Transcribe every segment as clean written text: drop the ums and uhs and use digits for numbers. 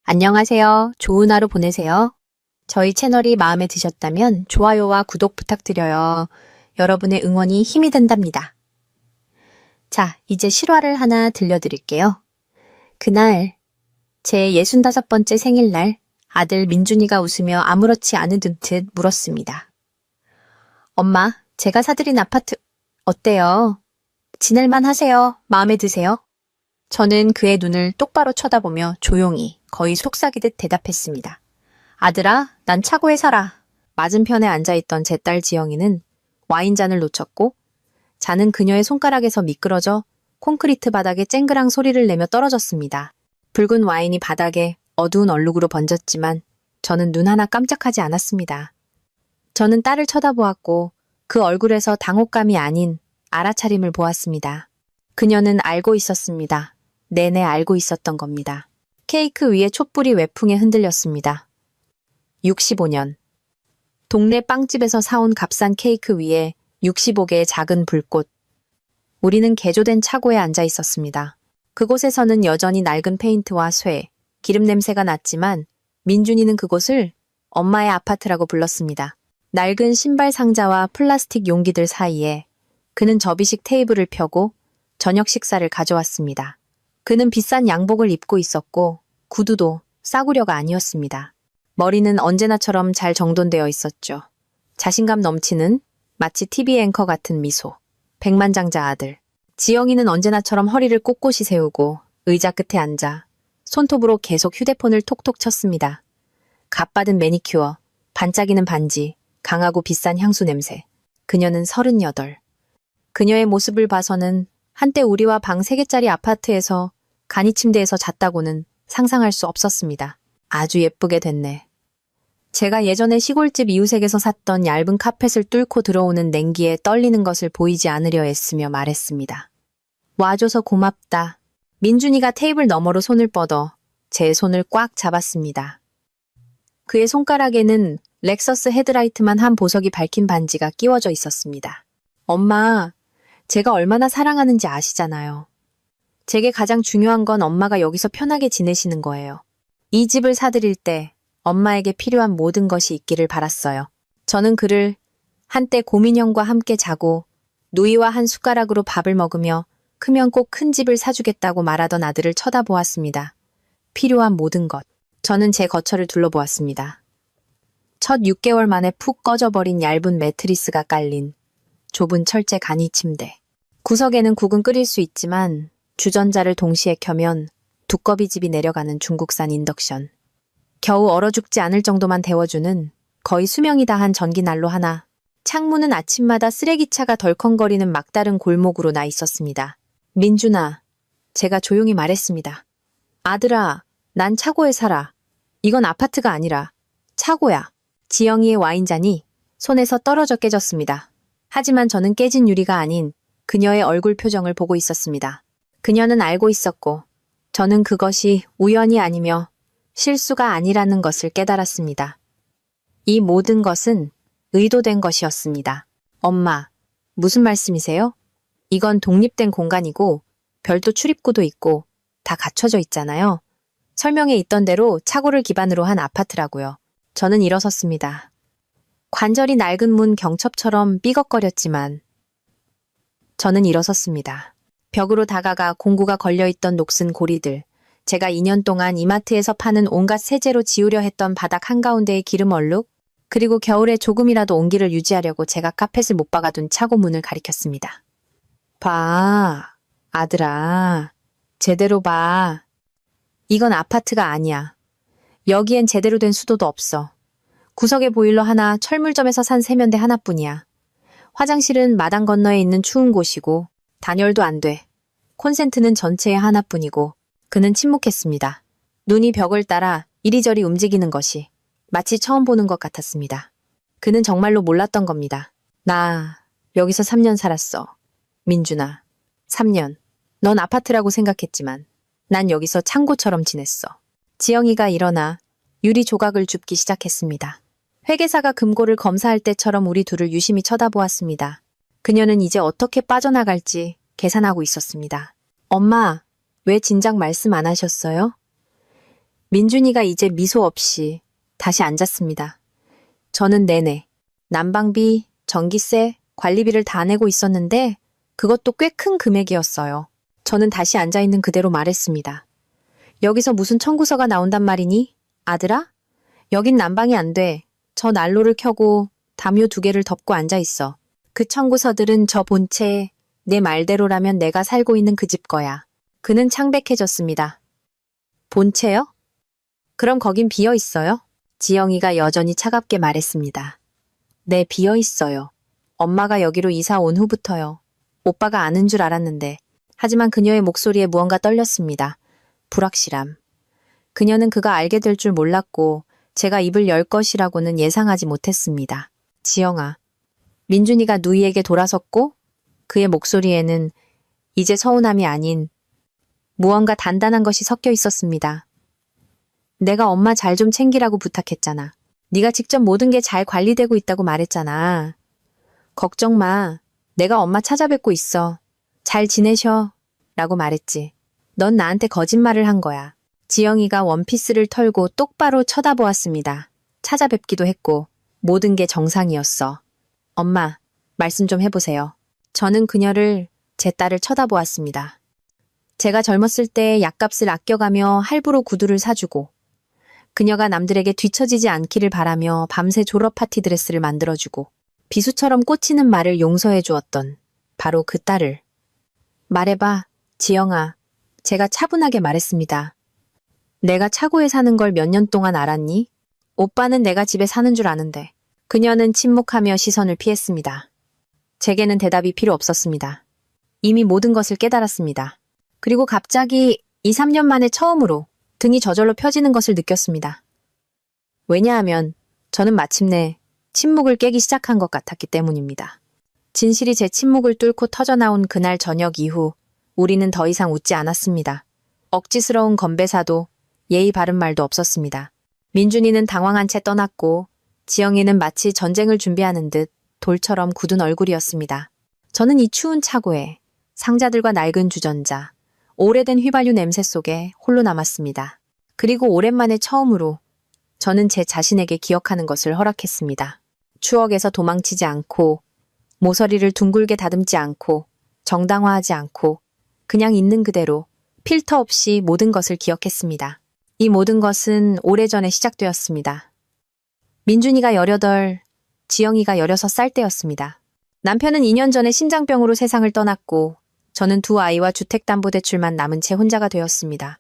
안녕하세요. 좋은 하루 보내세요. 저희 채널이 마음에 드셨다면 좋아요와 구독 부탁드려요. 여러분의 응원이 힘이 된답니다. 자, 이제 실화를 하나 들려드릴게요. 그날 제 65번째 생일날 아들 민준이가 웃으며 아무렇지 않은 듯 물었습니다. 엄마, 제가 사드린 아파트 어때요? 지낼만 하세요? 마음에 드세요? 저는 그의 눈을 똑바로 쳐다보며 조용히 거의 속삭이듯 대답했습니다. 아들아, 난 차고에 살아. 맞은편에 앉아있던 제 딸 지영이는 와인잔을 놓쳤고 잔은 그녀의 손가락에서 미끄러져 콘크리트 바닥에 쨍그랑 소리를 내며 떨어졌습니다. 붉은 와인이 바닥에 어두운 얼룩으로 번졌지만 저는 눈 하나 깜짝하지 않았습니다. 저는 딸을 쳐다보았고 그 얼굴에서 당혹감이 아닌 알아차림을 보았습니다. 그녀는 알고 있었습니다. 내내 알고 있었던 겁니다. 케이크 위에 촛불이 외풍에 흔들렸습니다. 65년. 동네 빵집에서 사온 값싼 케이크 위에 65개의 작은 불꽃. 우리는 개조된 차고에 앉아 있었습니다. 그곳에서는 여전히 낡은 페인트와 쇠, 기름 냄새가 났지만 민준이는 그곳을 엄마의 아파트라고 불렀습니다. 낡은 신발 상자와 플라스틱 용기들 사이에 그는 접이식 테이블을 펴고 저녁 식사를 가져왔습니다. 그는 비싼 양복을 입고 있었고 구두도 싸구려가 아니었습니다. 머리는 언제나처럼 잘 정돈되어 있었죠. 자신감 넘치는 마치 TV 앵커 같은 미소. 백만장자 아들. 지영이는 언제나처럼 허리를 꼿꼿이 세우고 의자 끝에 앉아 손톱으로 계속 휴대폰을 톡톡 쳤습니다. 갓받은 매니큐어, 반짝이는 반지, 강하고 비싼 향수 냄새. 그녀는 38. 그녀의 모습을 봐서는 한때 우리와 방 3개짜리 아파트에서 간이 침대에서 잤다고는 상상할 수 없었습니다. 아주 예쁘게 됐네. 제가 예전에 시골집 이웃에게서 샀던 얇은 카펫을 뚫고 들어오는 냉기에 떨리는 것을 보이지 않으려 애쓰며 말했습니다. 와줘서 고맙다. 민준이가 테이블 너머로 손을 뻗어 제 손을 꽉 잡았습니다. 그의 손가락에는 렉서스 헤드라이트만 한 보석이 밝힌 반지가 끼워져 있었습니다. 엄마, 제가 얼마나 사랑하는지 아시잖아요. 제게 가장 중요한 건 엄마가 여기서 편하게 지내시는 거예요. 이 집을 사드릴 때 엄마에게 필요한 모든 것이 있기를 바랐어요. 저는 그를 한때 고민형과 함께 자고 누이와 한 숟가락으로 밥을 먹으며 크면 꼭 큰 집을 사주겠다고 말하던 아들을 쳐다보았습니다. 필요한 모든 것. 저는 제 거처를 둘러보았습니다. 첫 6개월 만에 푹 꺼져버린 얇은 매트리스가 깔린 좁은 철제 간이 침대. 구석에는 국은 끓일 수 있지만 주전자를 동시에 켜면 두꺼비 집이 내려가는 중국산 인덕션. 겨우 얼어 죽지 않을 정도만 데워주는 거의 수명이 다한 전기난로 하나. 창문은 아침마다 쓰레기차가 덜컹거리는 막다른 골목으로 나 있었습니다. 민준아, 제가 조용히 말했습니다. 아들아, 난 차고에 살아. 이건 아파트가 아니라 차고야. 지영이의 와인잔이 손에서 떨어져 깨졌습니다. 하지만 저는 깨진 유리가 아닌 그녀의 얼굴 표정을 보고 있었습니다. 그녀는 알고 있었고 저는 그것이 우연이 아니며 실수가 아니라는 것을 깨달았습니다. 이 모든 것은 의도된 것이었습니다. 엄마, 무슨 말씀이세요? 이건 독립된 공간이고 별도 출입구도 있고 다 갖춰져 있잖아요. 설명에 있던 대로 차고를 기반으로 한 아파트라고요. 저는 일어섰습니다. 관절이 낡은 문 경첩처럼 삐걱거렸지만 저는 일어섰습니다. 벽으로 다가가 공구가 걸려있던 녹슨 고리들, 제가 2년 동안 이마트에서 파는 온갖 세제로 지우려 했던 바닥 한가운데의 기름 얼룩, 그리고 겨울에 조금이라도 온기를 유지하려고 제가 카펫을 못 박아둔 차고 문을 가리켰습니다. 봐, 아들아. 제대로 봐. 이건 아파트가 아니야. 여기엔 제대로 된 수도도 없어. 구석에 보일러 하나, 철물점에서 산 세면대 하나뿐이야. 화장실은 마당 건너에 있는 추운 곳이고 단열도 안 돼. 콘센트는 전체에 하나뿐이고. 그는 침묵했습니다. 눈이 벽을 따라 이리저리 움직이는 것이 마치 처음 보는 것 같았습니다. 그는 정말로 몰랐던 겁니다. 나 여기서 3년 살았어. 민준아, 3년. 넌 아파트라고 생각했지만 난 여기서 창고처럼 지냈어. 지영이가 일어나 유리 조각을 줍기 시작했습니다. 회계사가 금고를 검사할 때처럼 우리 둘을 유심히 쳐다보았습니다. 그녀는 이제 어떻게 빠져나갈지 계산하고 있었습니다. 엄마, 왜 진작 말씀 안 하셨어요? 민준이가 이제 미소 없이 다시 앉았습니다. 저는 내내 난방비, 전기세, 관리비를 다 내고 있었는데 그것도 꽤 큰 금액이었어요. 저는 다시 앉아있는 그대로 말했습니다. 여기서 무슨 청구서가 나온단 말이니? 아들아? 여긴 난방이 안 돼. 저 난로를 켜고 담요 2개를 덮고 앉아있어. 그 청구서들은 저 본체에 내 말대로라면 내가 살고 있는 그 집 거야. 그는 창백해졌습니다. 본체요? 그럼 거긴 비어 있어요? 지영이가 여전히 차갑게 말했습니다. 네, 비어 있어요. 엄마가 여기로 이사 온 후부터요. 오빠가 아는 줄 알았는데. 하지만 그녀의 목소리에 무언가 떨렸습니다. 불확실함. 그녀는 그가 알게 될 줄 몰랐고 제가 입을 열 것이라고는 예상하지 못했습니다. 지영아. 민준이가 누이에게 돌아섰고 그의 목소리에는 이제 서운함이 아닌 무언가 단단한 것이 섞여 있었습니다. 내가 엄마 잘 좀 챙기라고 부탁했잖아. 네가 직접 모든 게 잘 관리되고 있다고 말했잖아. 걱정 마. 내가 엄마 찾아뵙고 있어. 잘 지내셔. 라고 말했지. 넌 나한테 거짓말을 한 거야. 지영이가 원피스를 털고 똑바로 쳐다보았습니다. 찾아뵙기도 했고 모든 게 정상이었어. 엄마, 말씀 좀 해보세요. 저는 그녀를, 제 딸을 쳐다보았습니다. 제가 젊었을 때 약값을 아껴가며 할부로 구두를 사주고 그녀가 남들에게 뒤처지지 않기를 바라며 밤새 졸업 파티 드레스를 만들어주고 비수처럼 꽂히는 말을 용서해 주었던 바로 그 딸을. 말해봐, 지영아. 제가 차분하게 말했습니다. 내가 차고에 사는 걸 몇 년 동안 알았니? 오빠는 내가 집에 사는 줄 아는데. 그녀는 침묵하며 시선을 피했습니다. 제게는 대답이 필요 없었습니다. 이미 모든 것을 깨달았습니다. 그리고 갑자기 2, 3년 만에 처음으로 등이 저절로 펴지는 것을 느꼈습니다. 왜냐하면 저는 마침내 침묵을 깨기 시작한 것 같았기 때문입니다. 진실이 제 침묵을 뚫고 터져나온 그날 저녁 이후 우리는 더 이상 웃지 않았습니다. 억지스러운 건배사도 예의 바른 말도 없었습니다. 민준이는 당황한 채 떠났고 지영이는 마치 전쟁을 준비하는 듯 돌처럼 굳은 얼굴이었습니다. 저는 이 추운 차고에 상자들과 낡은 주전자, 오래된 휘발유 냄새 속에 홀로 남았습니다. 그리고 오랜만에 처음으로 저는 제 자신에게 기억하는 것을 허락했습니다. 추억에서 도망치지 않고 모서리를 둥글게 다듬지 않고 정당화하지 않고 그냥 있는 그대로 필터 없이 모든 것을 기억했습니다. 이 모든 것은 오래전에 시작되었습니다. 민준이가 18, 지영이가 16살 때였습니다. 남편은 2년 전에 심장병으로 세상을 떠났고 저는 2 아이와 주택담보대출만 남은 채 혼자가 되었습니다.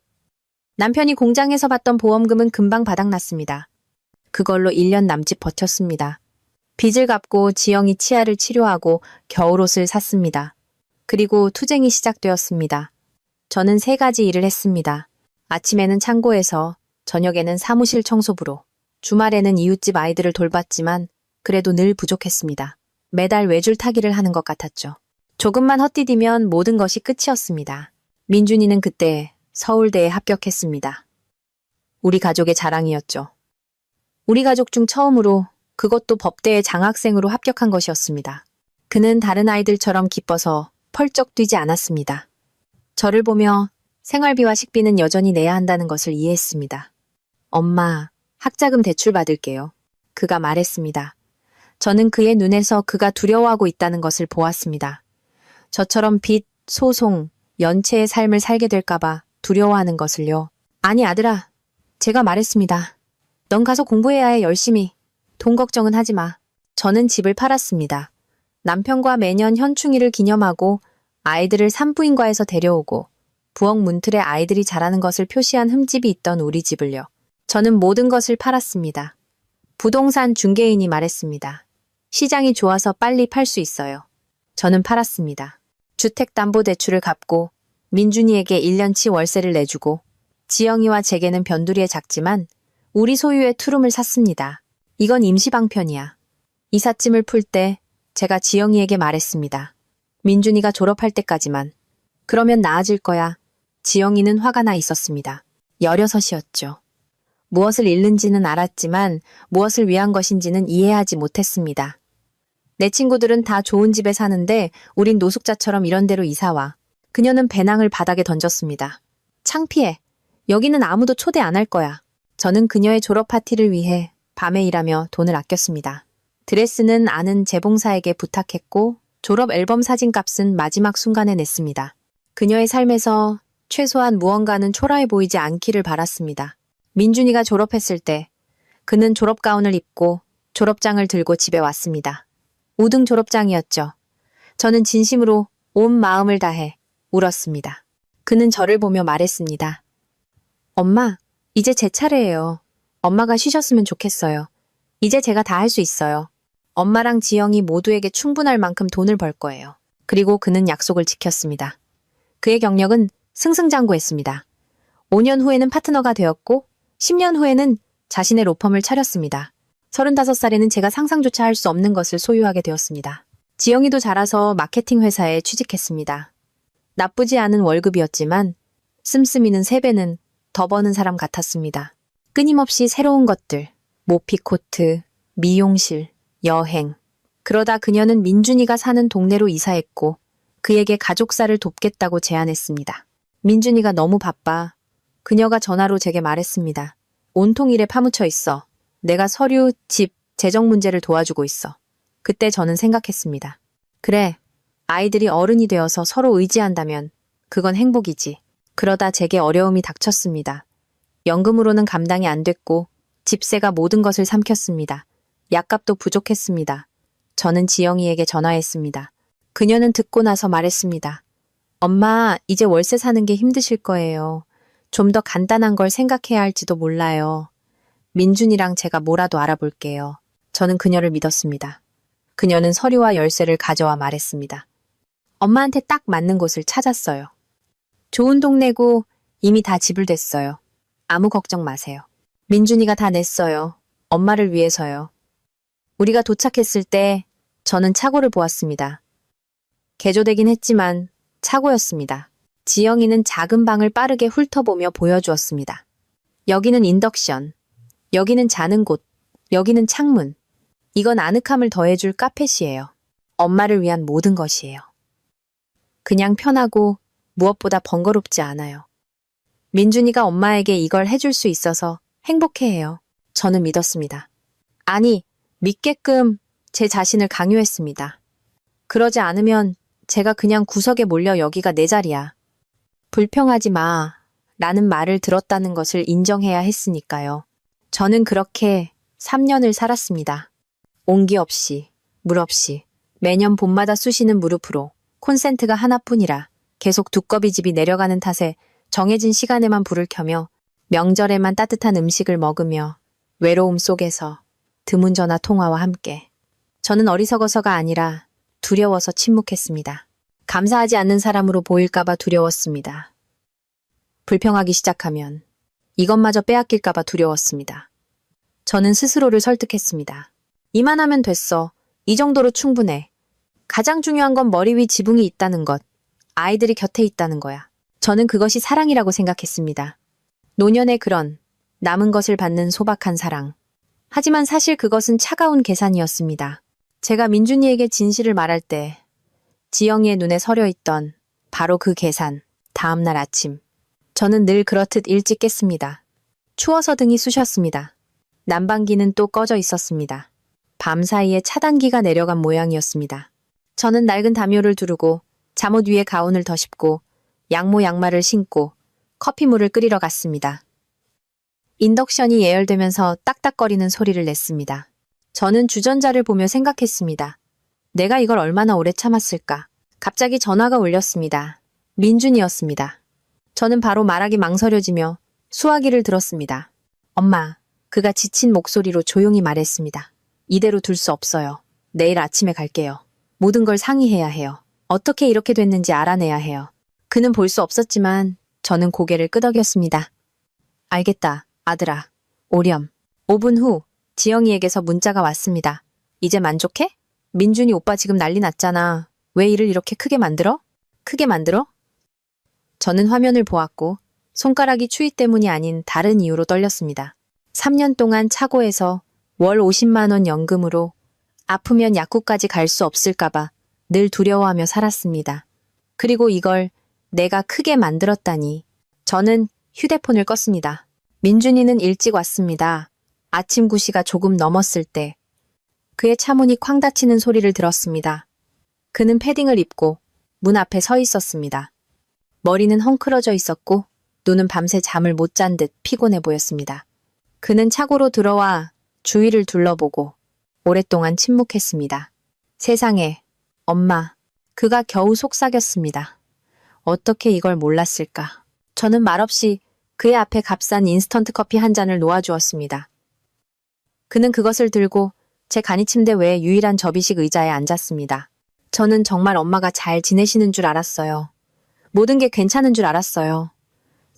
남편이 공장에서 받던 보험금은 금방 바닥났습니다. 그걸로 1년 남짓 버텼습니다. 빚을 갚고 지영이 치아를 치료하고 겨울옷을 샀습니다. 그리고 투쟁이 시작되었습니다. 저는 3가지 일을 했습니다. 아침에는 창고에서, 저녁에는 사무실 청소부로, 주말에는 이웃집 아이들을 돌봤지만 그래도 늘 부족했습니다. 매달 외줄 타기를 하는 것 같았죠. 조금만 헛디디면 모든 것이 끝이었습니다. 민준이는 그때 서울대에 합격했습니다. 우리 가족의 자랑이었죠. 우리 가족 중 처음으로 그것도 법대의 장학생으로 합격한 것이었습니다. 그는 다른 아이들처럼 기뻐서 펄쩍 뛰지 않았습니다. 저를 보며 생활비와 식비는 여전히 내야 한다는 것을 이해했습니다. 엄마, 학자금 대출 받을게요. 그가 말했습니다. 저는 그의 눈에서 그가 두려워하고 있다는 것을 보았습니다. 저처럼 빚, 소송, 연체의 삶을 살게 될까봐 두려워하는 것을요. 아니 아들아, 제가 말했습니다. 넌 가서 공부해야 해 열심히. 돈 걱정은 하지 마. 저는 집을 팔았습니다. 남편과 매년 현충일을 기념하고 아이들을 산부인과에서 데려오고 부엌 문틀에 아이들이 자라는 것을 표시한 흠집이 있던 우리 집을요. 저는 모든 것을 팔았습니다. 부동산 중개인이 말했습니다. 시장이 좋아서 빨리 팔 수 있어요. 저는 팔았습니다. 주택담보대출을 갚고 민준이에게 1년치 월세를 내주고 지영이와 제게는 변두리에 작지만 우리 소유의 투룸을 샀습니다. 이건 임시방편이야. 이삿짐을 풀 때 제가 지영이에게 말했습니다. 민준이가 졸업할 때까지만. 그러면 나아질 거야. 지영이는 화가 나 있었습니다. 16이었죠. 무엇을 잃는지는 알았지만 무엇을 위한 것인지는 이해하지 못했습니다. 내 친구들은 다 좋은 집에 사는데 우린 노숙자처럼 이런 데로 이사와. 그녀는 배낭을 바닥에 던졌습니다. 창피해. 여기는 아무도 초대 안 할 거야. 저는 그녀의 졸업 파티를 위해 밤에 일하며 돈을 아꼈습니다. 드레스는 아는 재봉사에게 부탁했고 졸업 앨범 사진 값은 마지막 순간에 냈습니다. 그녀의 삶에서 최소한 무언가는 초라해 보이지 않기를 바랐습니다. 민준이가 졸업했을 때 그는 졸업 가운을 입고 졸업장을 들고 집에 왔습니다. 우등 졸업장이었죠. 저는 진심으로 온 마음을 다해 울었습니다. 그는 저를 보며 말했습니다. 엄마, 이제 제 차례예요. 엄마가 쉬셨으면 좋겠어요. 이제 제가 다 할 수 있어요. 엄마랑 지영이 모두에게 충분할 만큼 돈을 벌 거예요. 그리고 그는 약속을 지켰습니다. 그의 경력은 승승장구했습니다. 5년 후에는 파트너가 되었고 10년 후에는 자신의 로펌을 차렸습니다. 35살에는 제가 상상조차 할 수 없는 것을 소유하게 되었습니다. 지영이도 자라서 마케팅 회사에 취직했습니다. 나쁘지 않은 월급이었지만 씀씀이는 3배는 더 버는 사람 같았습니다. 끊임없이 새로운 것들, 모피코트, 미용실, 여행. 그러다 그녀는 민준이가 사는 동네로 이사했고 그에게 가족사를 돕겠다고 제안했습니다. 민준이가 너무 바빠. 그녀가 전화로 제게 말했습니다. 온통 일에 파묻혀 있어. 내가 서류, 집, 재정 문제를 도와주고 있어. 그때 저는 생각했습니다. 그래, 아이들이 어른이 되어서 서로 의지한다면 그건 행복이지. 그러다 제게 어려움이 닥쳤습니다. 연금으로는 감당이 안 됐고 집세가 모든 것을 삼켰습니다. 약값도 부족했습니다. 저는 지영이에게 전화했습니다. 그녀는 듣고 나서 말했습니다. 엄마, 이제 월세 사는 게 힘드실 거예요. 좀 더 간단한 걸 생각해야 할지도 몰라요. 민준이랑 제가 뭐라도 알아볼게요. 저는 그녀를 믿었습니다. 그녀는 서류와 열쇠를 가져와 말했습니다. 엄마한테 딱 맞는 곳을 찾았어요. 좋은 동네고 이미 다 지불됐어요. 아무 걱정 마세요. 민준이가 다 냈어요. 엄마를 위해서요. 우리가 도착했을 때 저는 차고를 보았습니다. 개조되긴 했지만 차고였습니다. 지영이는 작은 방을 빠르게 훑어보며 보여주었습니다. 여기는 인덕션, 여기는 자는 곳, 여기는 창문. 이건 아늑함을 더해줄 카펫이에요. 엄마를 위한 모든 것이에요. 그냥 편하고 무엇보다 번거롭지 않아요. 민준이가 엄마에게 이걸 해줄 수 있어서 행복해해요. 저는 믿었습니다. 아니, 믿게끔 제 자신을 강요했습니다. 그러지 않으면 제가 그냥 구석에 몰려 여기가 내 자리야. 불평하지 마. 라는 말을 들었다는 것을 인정해야 했으니까요. 저는 그렇게 3년을 살았습니다. 온기 없이, 물 없이, 매년 봄마다 쑤시는 무릎으로 콘센트가 하나뿐이라 계속 두꺼비 집이 내려가는 탓에 정해진 시간에만 불을 켜며 명절에만 따뜻한 음식을 먹으며 외로움 속에서 드문 전화 통화와 함께 저는 어리석어서가 아니라 두려워서 침묵했습니다. 감사하지 않는 사람으로 보일까봐 두려웠습니다. 불평하기 시작하면 이것마저 빼앗길까봐 두려웠습니다. 저는 스스로를 설득했습니다. 이만하면 됐어. 이 정도로 충분해. 가장 중요한 건 머리 위 지붕이 있다는 것. 아이들이 곁에 있다는 거야. 저는 그것이 사랑이라고 생각했습니다. 노년의 그런 남은 것을 받는 소박한 사랑. 하지만 사실 그것은 차가운 계산이었습니다. 제가 민준이에게 진실을 말할 때 지영이의 눈에 서려 있던 바로 그 계산. 다음 날 아침. 저는 늘 그렇듯 일찍 깼습니다. 추워서 등이 쑤셨습니다. 난방기는 또 꺼져 있었습니다. 밤 사이에 차단기가 내려간 모양이었습니다. 저는 낡은 담요를 두르고 잠옷 위에 가운을 덧입고 양모 양말을 신고 커피물을 끓이러 갔습니다. 인덕션이 예열되면서 딱딱거리는 소리를 냈습니다. 저는 주전자를 보며 생각했습니다. 내가 이걸 얼마나 오래 참았을까? 갑자기 전화가 울렸습니다. 민준이었습니다. 저는 바로 말하기 망설여지며 수화기를 들었습니다. 엄마, 그가 지친 목소리로 조용히 말했습니다. 이대로 둘 수 없어요. 내일 아침에 갈게요. 모든 걸 상의해야 해요. 어떻게 이렇게 됐는지 알아내야 해요. 그는 볼 수 없었지만 저는 고개를 끄덕였습니다. 알겠다, 아들아. 오렴. 5분 후 지영이에게서 문자가 왔습니다. 이제 만족해? 민준이 오빠 지금 난리 났잖아. 왜 일을 이렇게 크게 만들어? 크게 만들어? 저는 화면을 보았고 손가락이 추위 때문이 아닌 다른 이유로 떨렸습니다. 3년 동안 차고에서 월 50만 원 연금으로 아프면 약국까지 갈 수 없을까봐 늘 두려워하며 살았습니다. 그리고 이걸 내가 크게 만들었다니. 저는 휴대폰을 껐습니다. 민준이는 일찍 왔습니다. 아침 9시가 조금 넘었을 때 그의 차문이 쾅 닫히는 소리를 들었습니다. 그는 패딩을 입고 문 앞에 서 있었습니다. 머리는 헝클어져 있었고 눈은 밤새 잠을 못 잔 듯 피곤해 보였습니다. 그는 차고로 들어와 주위를 둘러보고 오랫동안 침묵했습니다. 세상에, 엄마, 그가 겨우 속삭였습니다. 어떻게 이걸 몰랐을까? 저는 말없이 그의 앞에 값싼 인스턴트 커피 한 잔을 놓아주었습니다. 그는 그것을 들고 제 간이 침대 외에 유일한 접이식 의자에 앉았습니다. 저는 정말 엄마가 잘 지내시는 줄 알았어요. 모든 게 괜찮은 줄 알았어요.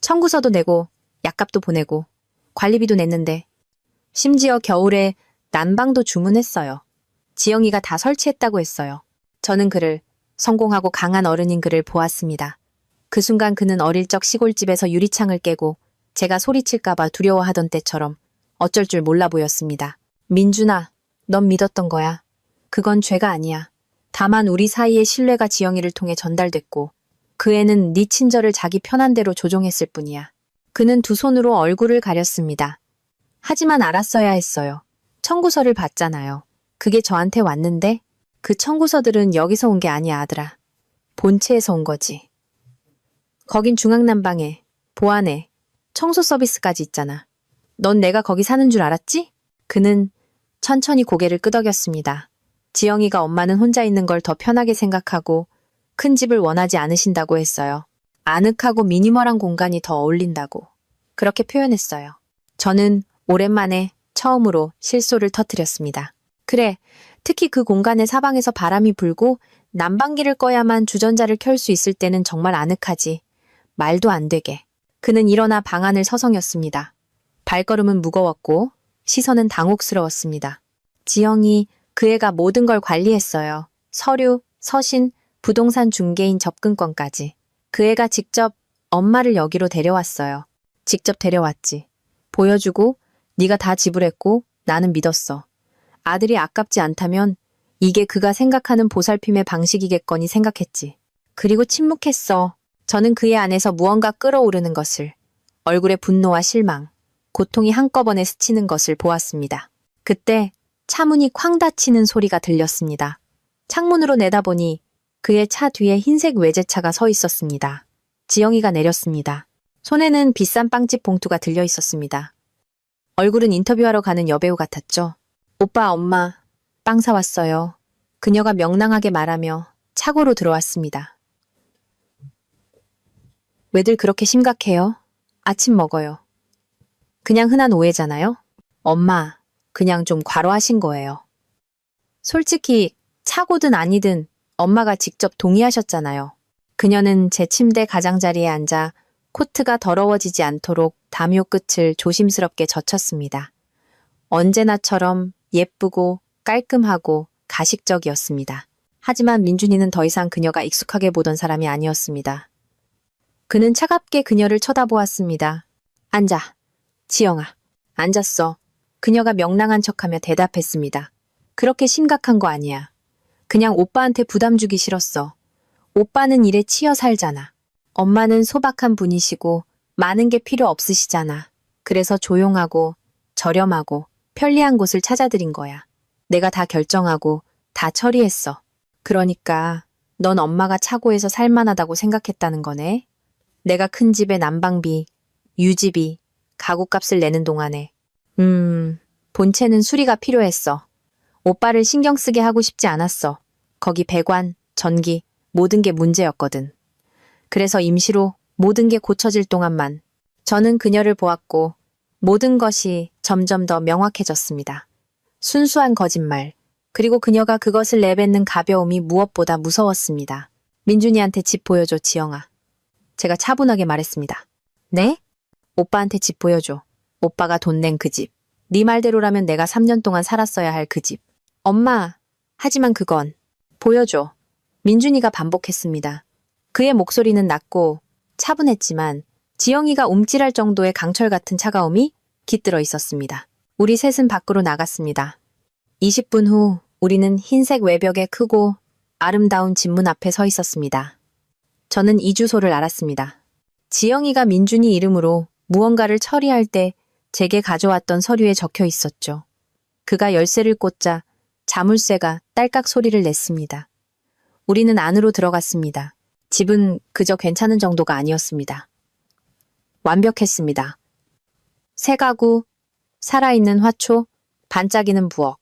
청구서도 내고 약값도 보내고 관리비도 냈는데 심지어 겨울에 난방도 주문했어요. 지영이가 다 설치했다고 했어요. 저는 그를 성공하고 강한 어른인 그를 보았습니다. 그 순간 그는 어릴 적 시골집에서 유리창을 깨고 제가 소리칠까봐 두려워하던 때처럼 어쩔 줄 몰라 보였습니다. 민준아, 넌 믿었던 거야. 그건 죄가 아니야. 다만 우리 사이의 신뢰가 지영이를 통해 전달됐고 그 애는 네 친절을 자기 편한 대로 조종했을 뿐이야. 그는 두 손으로 얼굴을 가렸습니다. 하지만 알았어야 했어요. 청구서를 받잖아요. 그게 저한테 왔는데 그 청구서들은 여기서 온 게 아니야, 아들아. 본체에서 온 거지. 거긴 중앙난방에, 보안에, 청소 서비스까지 있잖아. 넌 내가 거기 사는 줄 알았지? 그는 천천히 고개를 끄덕였습니다. 지영이가 엄마는 혼자 있는 걸 더 편하게 생각하고 큰 집을 원하지 않으신다고 했어요. 아늑하고 미니멀한 공간이 더 어울린다고. 그렇게 표현했어요. 저는 오랜만에 처음으로 실소를 터뜨렸습니다. 그래, 특히 그 공간의 사방에서 바람이 불고 난방기를 꺼야만 주전자를 켤 수 있을 때는 정말 아늑하지. 말도 안 되게. 그는 일어나 방 안을 서성였습니다. 발걸음은 무거웠고 시선은 당혹스러웠습니다. 지영이 그 애가 모든 걸 관리했어요. 서류, 서신, 부동산 중개인 접근권까지. 그 애가 직접 엄마를 여기로 데려왔어요. 직접 데려왔지. 보여주고 네가 다 지불했고 나는 믿었어. 아들이 아깝지 않다면 이게 그가 생각하는 보살핌의 방식이겠거니 생각했지. 그리고 침묵했어. 저는 그의 안에서 무언가 끓어오르는 것을, 얼굴에 분노와 실망, 고통이 한꺼번에 스치는 것을 보았습니다. 그때 차문이 쾅 닫히는 소리가 들렸습니다. 창문으로 내다보니 그의 차 뒤에 흰색 외제차가 서 있었습니다. 지영이가 내렸습니다. 손에는 비싼 빵집 봉투가 들려 있었습니다. 얼굴은 인터뷰하러 가는 여배우 같았죠. 오빠, 엄마, 빵 사왔어요. 그녀가 명랑하게 말하며 차고로 들어왔습니다. 왜들 그렇게 심각해요? 아침 먹어요. 그냥 흔한 오해잖아요? 엄마, 그냥 좀 과로하신 거예요. 솔직히 차고든 아니든 엄마가 직접 동의하셨잖아요. 그녀는 제 침대 가장자리에 앉아 코트가 더러워지지 않도록 담요 끝을 조심스럽게 젖혔습니다. 언제나처럼 예쁘고 깔끔하고 가식적이었습니다. 하지만 민준이는 더 이상 그녀가 익숙하게 보던 사람이 아니었습니다. 그는 차갑게 그녀를 쳐다보았습니다. 앉아. 지영아. 앉았어. 그녀가 명랑한 척하며 대답했습니다. 그렇게 심각한 거 아니야. 그냥 오빠한테 부담 주기 싫었어. 오빠는 일에 치여 살잖아. 엄마는 소박한 분이시고 많은 게 필요 없으시잖아. 그래서 조용하고 저렴하고 편리한 곳을 찾아드린 거야. 내가 다 결정하고 다 처리했어. 그러니까 넌 엄마가 차고에서 살만하다고 생각했다는 거네. 내가 큰 집에 난방비, 유지비, 가구값을 내는 동안에 본체는 수리가 필요했어. 오빠를 신경 쓰게 하고 싶지 않았어. 거기 배관, 전기, 모든 게 문제였거든. 그래서 임시로 모든 게 고쳐질 동안만 저는 그녀를 보았고 모든 것이 점점 더 명확해졌습니다. 순수한 거짓말, 그리고 그녀가 그것을 내뱉는 가벼움이 무엇보다 무서웠습니다. 민준이한테 집 보여줘, 지영아. 제가 차분하게 말했습니다. 네? 오빠한테 집 보여줘. 오빠가 돈 낸 그 집. 네 말대로라면 내가 3년 동안 살았어야 할 그 집. 엄마, 하지만 그건. 보여줘. 민준이가 반복했습니다. 그의 목소리는 낮고 차분했지만 지영이가 움찔할 정도의 강철 같은 차가움이 깃들어 있었습니다. 우리 셋은 밖으로 나갔습니다. 20분 후 우리는 흰색 외벽의 크고 아름다운 집문 앞에 서 있었습니다. 저는 이 주소를 알았습니다. 지영이가 민준이 이름으로 무언가를 처리할 때 제게 가져왔던 서류에 적혀 있었죠. 그가 열쇠를 꽂자 자물쇠가 딸깍 소리를 냈습니다. 우리는 안으로 들어갔습니다. 집은 그저 괜찮은 정도가 아니었습니다. 완벽했습니다. 새 가구, 살아있는 화초, 반짝이는 부엌.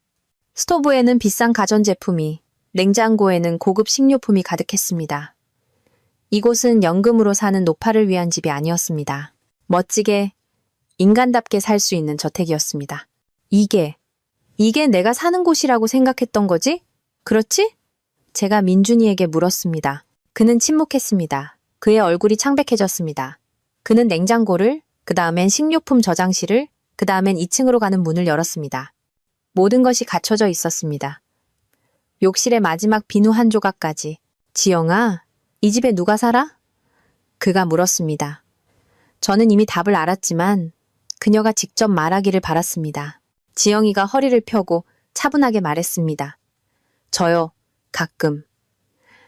스토브에는 비싼 가전제품이, 냉장고에는 고급 식료품이 가득했습니다. 이곳은 연금으로 사는 노파를 위한 집이 아니었습니다. 멋지게, 인간답게 살 수 있는 저택이었습니다. 이게 내가 사는 곳이라고 생각했던 거지? 그렇지? 제가 민준이에게 물었습니다. 그는 침묵했습니다. 그의 얼굴이 창백해졌습니다. 그는 냉장고를, 그 다음엔 식료품 저장실을, 그 다음엔 2층으로 가는 문을 열었습니다. 모든 것이 갖춰져 있었습니다. 욕실의 마지막 비누 한 조각까지. 지영아, 이 집에 누가 살아? 그가 물었습니다. 저는 이미 답을 알았지만 그녀가 직접 말하기를 바랐습니다. 지영이가 허리를 펴고 차분하게 말했습니다. 저요, 가끔.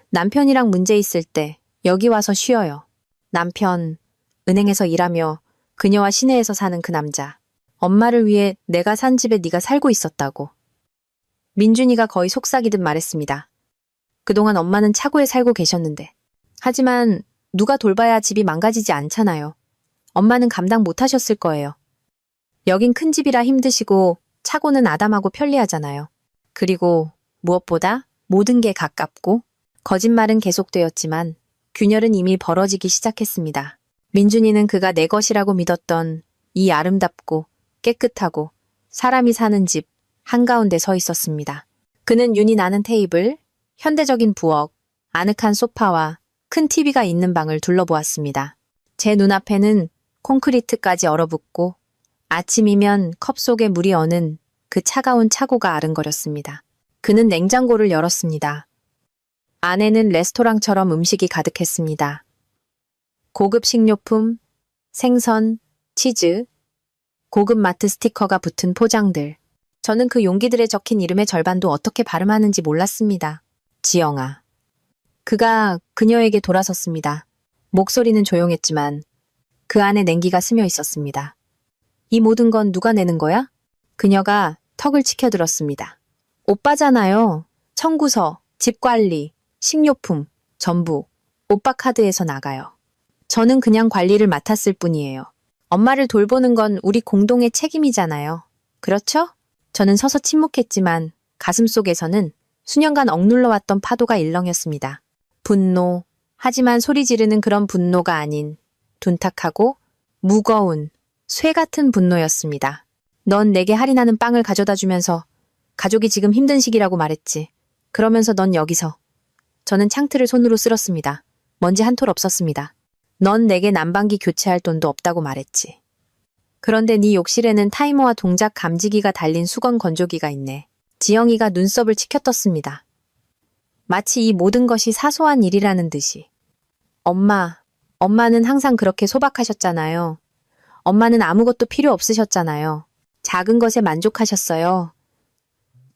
남편이랑 문제 있을 때 여기 와서 쉬어요. 남편, 은행에서 일하며 그녀와 시내에서 사는 그 남자. 엄마를 위해 내가 산 집에 네가 살고 있었다고. 민준이가 거의 속삭이듯 말했습니다. 그동안 엄마는 차고에 살고 계셨는데. 하지만 누가 돌봐야 집이 망가지지 않잖아요. 엄마는 감당 못하셨을 거예요. 여긴 큰 집이라 힘드시고 차고는 아담하고 편리하잖아요. 그리고 무엇보다 모든 게 가깝고 거짓말은 계속되었지만 균열은 이미 벌어지기 시작했습니다. 민준이는 그가 내 것이라고 믿었던 이 아름답고 깨끗하고 사람이 사는 집 한가운데 서 있었습니다. 그는 윤이 나는 테이블, 현대적인 부엌, 아늑한 소파와 큰 TV가 있는 방을 둘러보았습니다. 제 눈앞에는 콘크리트까지 얼어붙고 아침이면 컵 속에 물이 어는 그 차가운 차고가 아른거렸습니다. 그는 냉장고를 열었습니다. 안에는 레스토랑처럼 음식이 가득했습니다. 고급 식료품, 생선, 치즈, 고급 마트 스티커가 붙은 포장들. 저는 그 용기들에 적힌 이름의 절반도 어떻게 발음하는지 몰랐습니다. 지영아. 그가 그녀에게 돌아섰습니다. 목소리는 조용했지만 그 안에 냉기가 스며 있었습니다. 이 모든 건 누가 내는 거야? 그녀가 턱을 치켜들었습니다. 오빠잖아요. 청구서, 집관리, 식료품, 전부. 오빠 카드에서 나가요. 저는 그냥 관리를 맡았을 뿐이에요. 엄마를 돌보는 건 우리 공동의 책임이잖아요. 그렇죠? 저는 서서 침묵했지만 가슴속에서는 수년간 억눌러왔던 파도가 일렁였습니다. 분노, 하지만 소리 지르는 그런 분노가 아닌 둔탁하고 무거운 쇠 같은 분노였습니다. 넌 내게 할인하는 빵을 가져다 주면서 가족이 지금 힘든 시기라고 말했지. 그러면서 넌 여기서. 저는 창틀을 손으로 쓸었습니다. 먼지 한 톨 없었습니다. 넌 내게 난방기 교체할 돈도 없다고 말했지. 그런데 네 욕실에는 타이머와 동작 감지기가 달린 수건 건조기가 있네. 지영이가 눈썹을 치켜떴습니다. 마치 이 모든 것이 사소한 일이라는 듯이. 엄마는 항상 그렇게 소박하셨잖아요. 엄마는 아무것도 필요 없으셨잖아요. 작은 것에 만족하셨어요.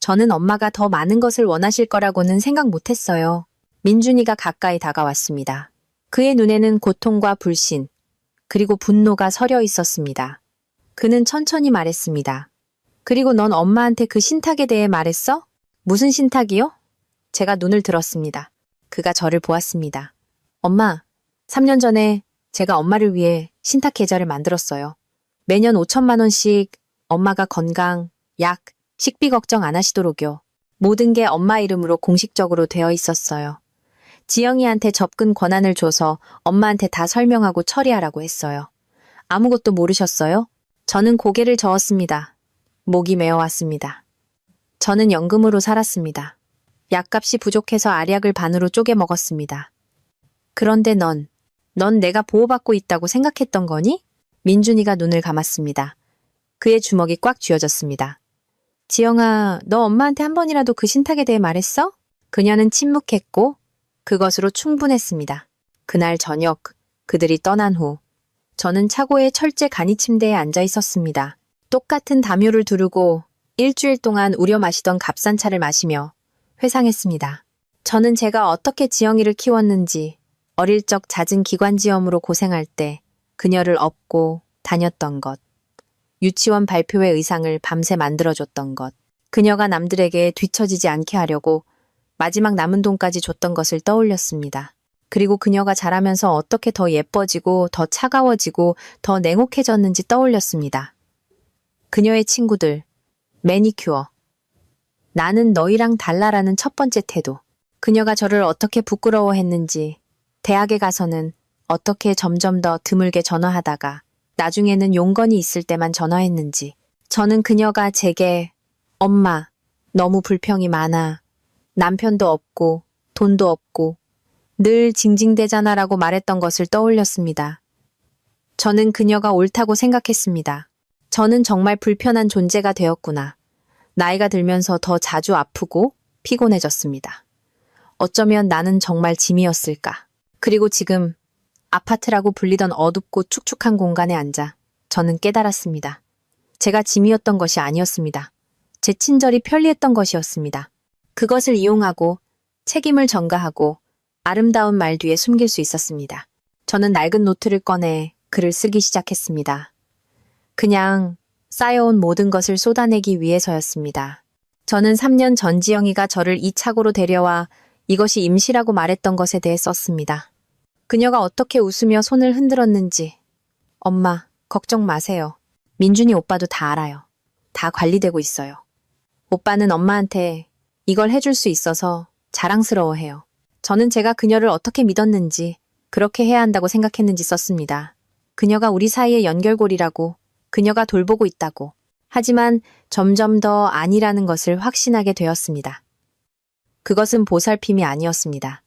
저는 엄마가 더 많은 것을 원하실 거라고는 생각 못했어요. 민준이가 가까이 다가왔습니다. 그의 눈에는 고통과 불신, 그리고 분노가 서려 있었습니다. 그는 천천히 말했습니다. 그리고 넌 엄마한테 그 신탁에 대해 말했어? 무슨 신탁이요? 제가 눈을 들었습니다. 그가 저를 보았습니다. 엄마, 3년 전에 제가 엄마를 위해 신탁 계좌를 만들었어요. 매년 5천만 원씩 엄마가 건강, 약, 식비 걱정 안 하시도록요. 모든 게 엄마 이름으로 공식적으로 되어 있었어요. 지영이한테 접근 권한을 줘서 엄마한테 다 설명하고 처리하라고 했어요. 아무것도 모르셨어요? 저는 고개를 저었습니다. 목이 메어왔습니다. 저는 연금으로 살았습니다. 약값이 부족해서 알약을 반으로 쪼개 먹었습니다. 그런데 넌 내가 보호받고 있다고 생각했던 거니? 민준이가 눈을 감았습니다. 그의 주먹이 꽉 쥐어졌습니다. 지영아, 너 엄마한테 한 번이라도 그 신탁에 대해 말했어? 그녀는 침묵했고 그것으로 충분했습니다. 그날 저녁 그들이 떠난 후 저는 차고의 철제 간이 침대에 앉아 있었습니다. 똑같은 담요를 두르고 일주일 동안 우려 마시던 값싼 차를 마시며 회상했습니다. 저는 제가 어떻게 지영이를 키웠는지 어릴 적 잦은 기관지염으로 고생할 때 그녀를 업고 다녔던 것, 유치원 발표회 의상을 밤새 만들어줬던 것, 그녀가 남들에게 뒤처지지 않게 하려고 마지막 남은 돈까지 줬던 것을 떠올렸습니다. 그리고 그녀가 자라면서 어떻게 더 예뻐지고 더 차가워지고 더 냉혹해졌는지 떠올렸습니다. 그녀의 친구들, 매니큐어, 나는 너희랑 달라라는 첫 번째 태도, 그녀가 저를 어떻게 부끄러워했는지, 대학에 가서는 어떻게 점점 더 드물게 전화하다가 나중에는 용건이 있을 때만 전화했는지, 저는 그녀가 제게 엄마, 너무 불평이 많아. 남편도 없고 돈도 없고 늘 징징대잖아라고 말했던 것을 떠올렸습니다. 저는 그녀가 옳다고 생각했습니다. 저는 정말 불편한 존재가 되었구나. 나이가 들면서 더 자주 아프고 피곤해졌습니다. 어쩌면 나는 정말 짐이었을까. 그리고 지금 아파트라고 불리던 어둡고 축축한 공간에 앉아 저는 깨달았습니다. 제가 짐이었던 것이 아니었습니다. 제 친절이 편리했던 것이었습니다. 그것을 이용하고 책임을 전가하고 아름다운 말 뒤에 숨길 수 있었습니다. 저는 낡은 노트를 꺼내 글을 쓰기 시작했습니다. 그냥 쌓여온 모든 것을 쏟아내기 위해서였습니다. 저는 3년 전 지영이가 저를 이 차고로 데려와 이것이 임시라고 말했던 것에 대해 썼습니다. 그녀가 어떻게 웃으며 손을 흔들었는지. 엄마, 걱정 마세요. 민준이 오빠도 다 알아요. 다 관리되고 있어요. 오빠는 엄마한테 이걸 해줄 수 있어서 자랑스러워해요. 저는 제가 그녀를 어떻게 믿었는지, 그렇게 해야 한다고 생각했는지 썼습니다. 그녀가 우리 사이의 연결고리라고, 그녀가 돌보고 있다고. 하지만 점점 더 아니라는 것을 확신하게 되었습니다. 그것은 보살핌이 아니었습니다.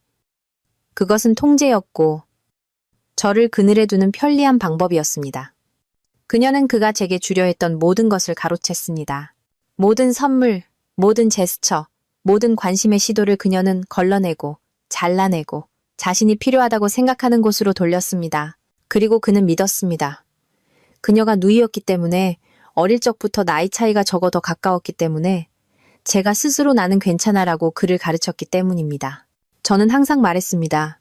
그것은 통제였고, 저를 그늘에 두는 편리한 방법이었습니다. 그녀는 그가 제게 주려 했던 모든 것을 가로챘습니다. 모든 선물, 모든 제스처, 모든 관심의 시도를 그녀는 걸러내고, 잘라내고, 자신이 필요하다고 생각하는 곳으로 돌렸습니다. 그리고 그는 믿었습니다. 그녀가 누이였기 때문에, 어릴 적부터 나이 차이가 적어 더 가까웠기 때문에, 제가 스스로 나는 괜찮아라고 그를 가르쳤기 때문입니다. 저는 항상 말했습니다.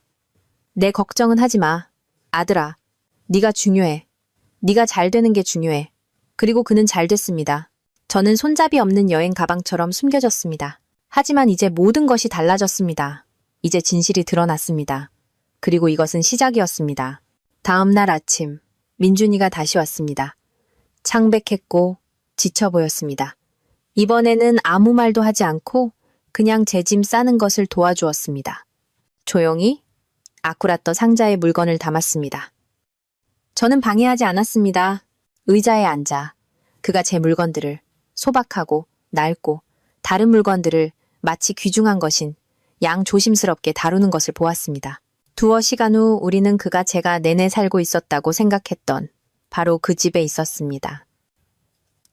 내 걱정은 하지 마. 아들아, 네가 중요해. 네가 잘 되는 게 중요해. 그리고 그는 잘 됐습니다. 저는 손잡이 없는 여행 가방처럼 숨겨졌습니다. 하지만 이제 모든 것이 달라졌습니다. 이제 진실이 드러났습니다. 그리고 이것은 시작이었습니다. 다음 날 아침, 민준이가 다시 왔습니다. 창백했고 지쳐 보였습니다. 이번에는 아무 말도 하지 않고 그냥 제 짐 싸는 것을 도와주었습니다. 조용히 아쿠라떠 상자에 물건을 담았습니다. 저는 방해하지 않았습니다. 의자에 앉아 그가 제 물건들을 소박하고 낡고 다른 물건들을 마치 귀중한 것인 양 조심스럽게 다루는 것을 보았습니다. 두어 시간 후 우리는 그가 제가 내내 살고 있었다고 생각했던 바로 그 집에 있었습니다.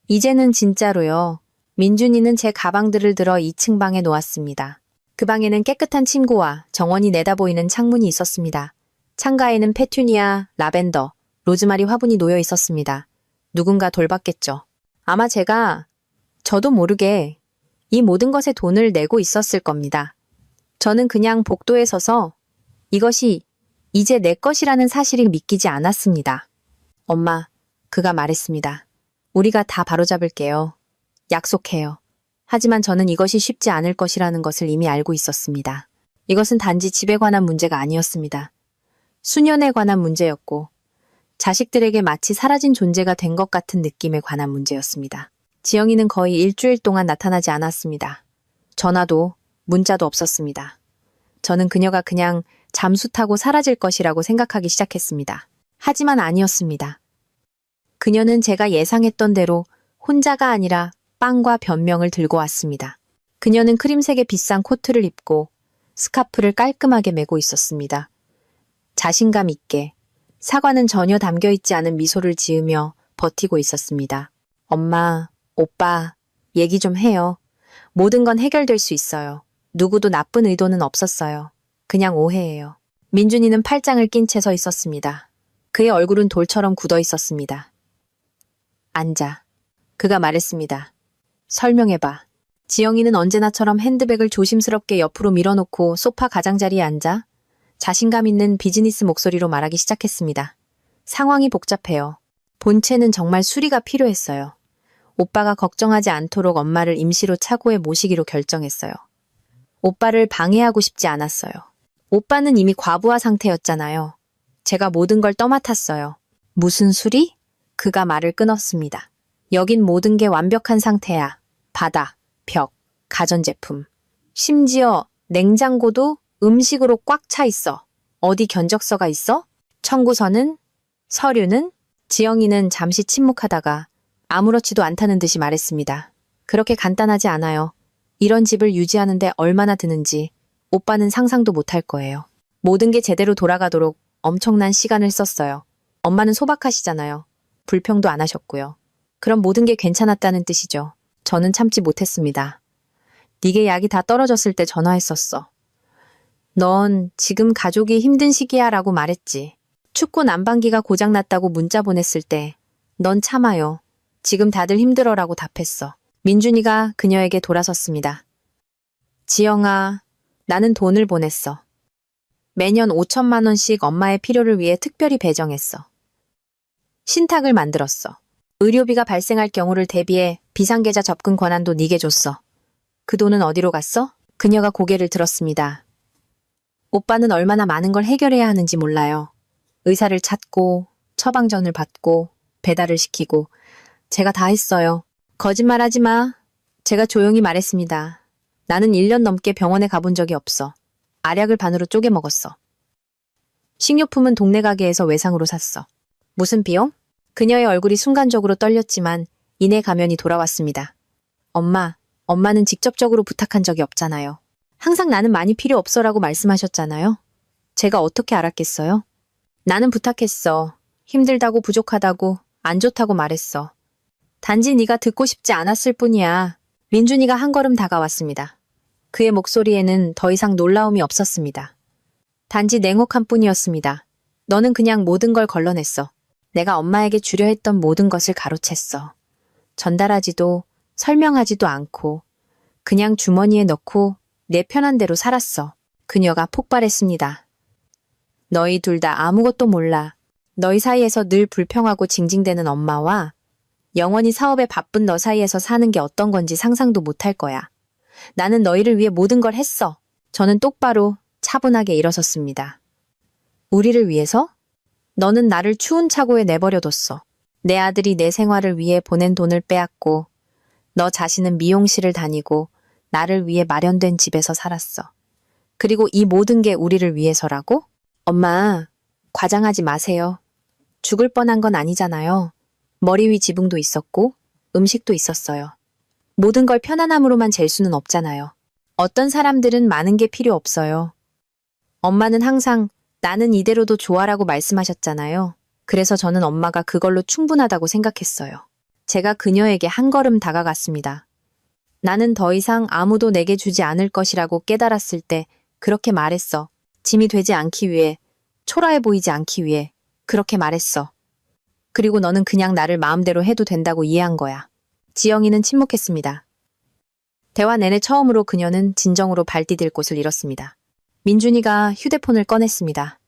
이제는 진짜로요. 민준이는 제 가방들을 들어 2층 방에 놓았습니다. 그 방에는 깨끗한 침구와 정원이 내다보이는 창문이 있었습니다. 창가에는 페튜니아, 라벤더, 로즈마리 화분이 놓여 있었습니다. 누군가 돌봤겠죠. 아마 저도 모르게 이 모든 것에 돈을 내고 있었을 겁니다. 저는 그냥 복도에 서서 이것이 이제 내 것이라는 사실을 믿기지 않았습니다. 엄마, 그가 말했습니다. 우리가 다 바로잡을게요. 약속해요. 하지만 저는 이것이 쉽지 않을 것이라는 것을 이미 알고 있었습니다. 이것은 단지 집에 관한 문제가 아니었습니다. 수년에 관한 문제였고 자식들에게 마치 사라진 존재가 된 것 같은 느낌에 관한 문제였습니다. 지영이는 거의 일주일 동안 나타나지 않았습니다. 전화도 문자도 없었습니다. 저는 그녀가 그냥 잠수 타고 사라질 것이라고 생각하기 시작했습니다. 하지만 아니었습니다. 그녀는 제가 예상했던 대로 혼자가 아니라 빵과 변명을 들고 왔습니다. 그녀는 크림색의 비싼 코트를 입고 스카프를 깔끔하게 메고 있었습니다. 자신감 있게 사과는 전혀 담겨있지 않은 미소를 지으며 버티고 있었습니다. 엄마, 오빠, 얘기 좀 해요. 모든 건 해결될 수 있어요. 누구도 나쁜 의도는 없었어요. 그냥 오해예요. 민준이는 팔짱을 낀 채 서 있었습니다. 그의 얼굴은 돌처럼 굳어 있었습니다. 앉아. 그가 말했습니다. 설명해봐. 지영이는 언제나처럼 핸드백을 조심스럽게 옆으로 밀어놓고 소파 가장자리에 앉아 자신감 있는 비즈니스 목소리로 말하기 시작했습니다. 상황이 복잡해요. 본체는 정말 수리가 필요했어요. 오빠가 걱정하지 않도록 엄마를 임시로 차고에 모시기로 결정했어요. 오빠를 방해하고 싶지 않았어요. 오빠는 이미 과부하 상태였잖아요. 제가 모든 걸 떠맡았어요. 무슨 수리? 그가 말을 끊었습니다. 여긴 모든 게 완벽한 상태야. 바다, 벽, 가전제품. 심지어 냉장고도 음식으로 꽉 차 있어. 어디 견적서가 있어? 청구서는? 서류는? 지영이는 잠시 침묵하다가 아무렇지도 않다는 듯이 말했습니다. 그렇게 간단하지 않아요. 이런 집을 유지하는데 얼마나 드는지 오빠는 상상도 못할 거예요. 모든 게 제대로 돌아가도록 엄청난 시간을 썼어요. 엄마는 소박하시잖아요. 불평도 안 하셨고요. 그럼 모든 게 괜찮았다는 뜻이죠. 저는 참지 못했습니다. 네게 약이 다 떨어졌을 때 전화했었어. 넌 지금 가족이 힘든 시기야 라고 말했지. 축구 난방기가 고장났다고 문자 보냈을 때 넌 참아요. 지금 다들 힘들어라고 답했어. 민준이가 그녀에게 돌아섰습니다. 지영아, 나는 돈을 보냈어. 매년 5천만 원씩 엄마의 필요를 위해 특별히 배정했어. 신탁을 만들었어. 의료비가 발생할 경우를 대비해 비상계좌 접근 권한도 네게 줬어. 그 돈은 어디로 갔어? 그녀가 고개를 들었습니다. 오빠는 얼마나 많은 걸 해결해야 하는지 몰라요. 의사를 찾고, 처방전을 받고, 배달을 시키고, 제가 다 했어요. 거짓말하지 마. 제가 조용히 말했습니다. 나는 1년 넘게 병원에 가본 적이 없어. 알약을 반으로 쪼개 먹었어. 식료품은 동네 가게에서 외상으로 샀어. 무슨 비용? 그녀의 얼굴이 순간적으로 떨렸지만 이내 가면이 돌아왔습니다. 엄마는 직접적으로 부탁한 적이 없잖아요. 항상 나는 많이 필요 없어라고 말씀하셨잖아요. 제가 어떻게 알았겠어요? 나는 부탁했어. 힘들다고 부족하다고 안 좋다고 말했어. 단지 네가 듣고 싶지 않았을 뿐이야. 민준이가 한 걸음 다가왔습니다. 그의 목소리에는 더 이상 놀라움이 없었습니다. 단지 냉혹한 뿐이었습니다. 너는 그냥 모든 걸 걸러냈어. 내가 엄마에게 주려 했던 모든 것을 가로챘어. 전달하지도 설명하지도 않고 그냥 주머니에 넣고 내 편한 대로 살았어. 그녀가 폭발했습니다. 너희 둘 다 아무것도 몰라. 너희 사이에서 늘 불평하고 징징대는 엄마와 영원히 사업에 바쁜 너 사이에서 사는 게 어떤 건지 상상도 못할 거야. 나는 너희를 위해 모든 걸 했어. 저는 똑바로 차분하게 일어섰습니다. 우리를 위해서? 너는 나를 추운 차고에 내버려뒀어. 내 아들이 내 생활을 위해 보낸 돈을 빼앗고 너 자신은 미용실을 다니고 나를 위해 마련된 집에서 살았어. 그리고 이 모든 게 우리를 위해서라고? 엄마, 과장하지 마세요. 죽을 뻔한 건 아니잖아요. 머리 위 지붕도 있었고 음식도 있었어요. 모든 걸 편안함으로만 잴 수는 없잖아요. 어떤 사람들은 많은 게 필요 없어요. 엄마는 항상 나는 이대로도 좋아라고 말씀하셨잖아요. 그래서 저는 엄마가 그걸로 충분하다고 생각했어요. 제가 그녀에게 한 걸음 다가갔습니다. 나는 더 이상 아무도 내게 주지 않을 것이라고 깨달았을 때 그렇게 말했어. 짐이 되지 않기 위해, 초라해 보이지 않기 위해 그렇게 말했어. 그리고 너는 그냥 나를 마음대로 해도 된다고 이해한 거야. 지영이는 침묵했습니다. 대화 내내 처음으로 그녀는 진정으로 발디딜 곳을 잃었습니다. 민준이가 휴대폰을 꺼냈습니다.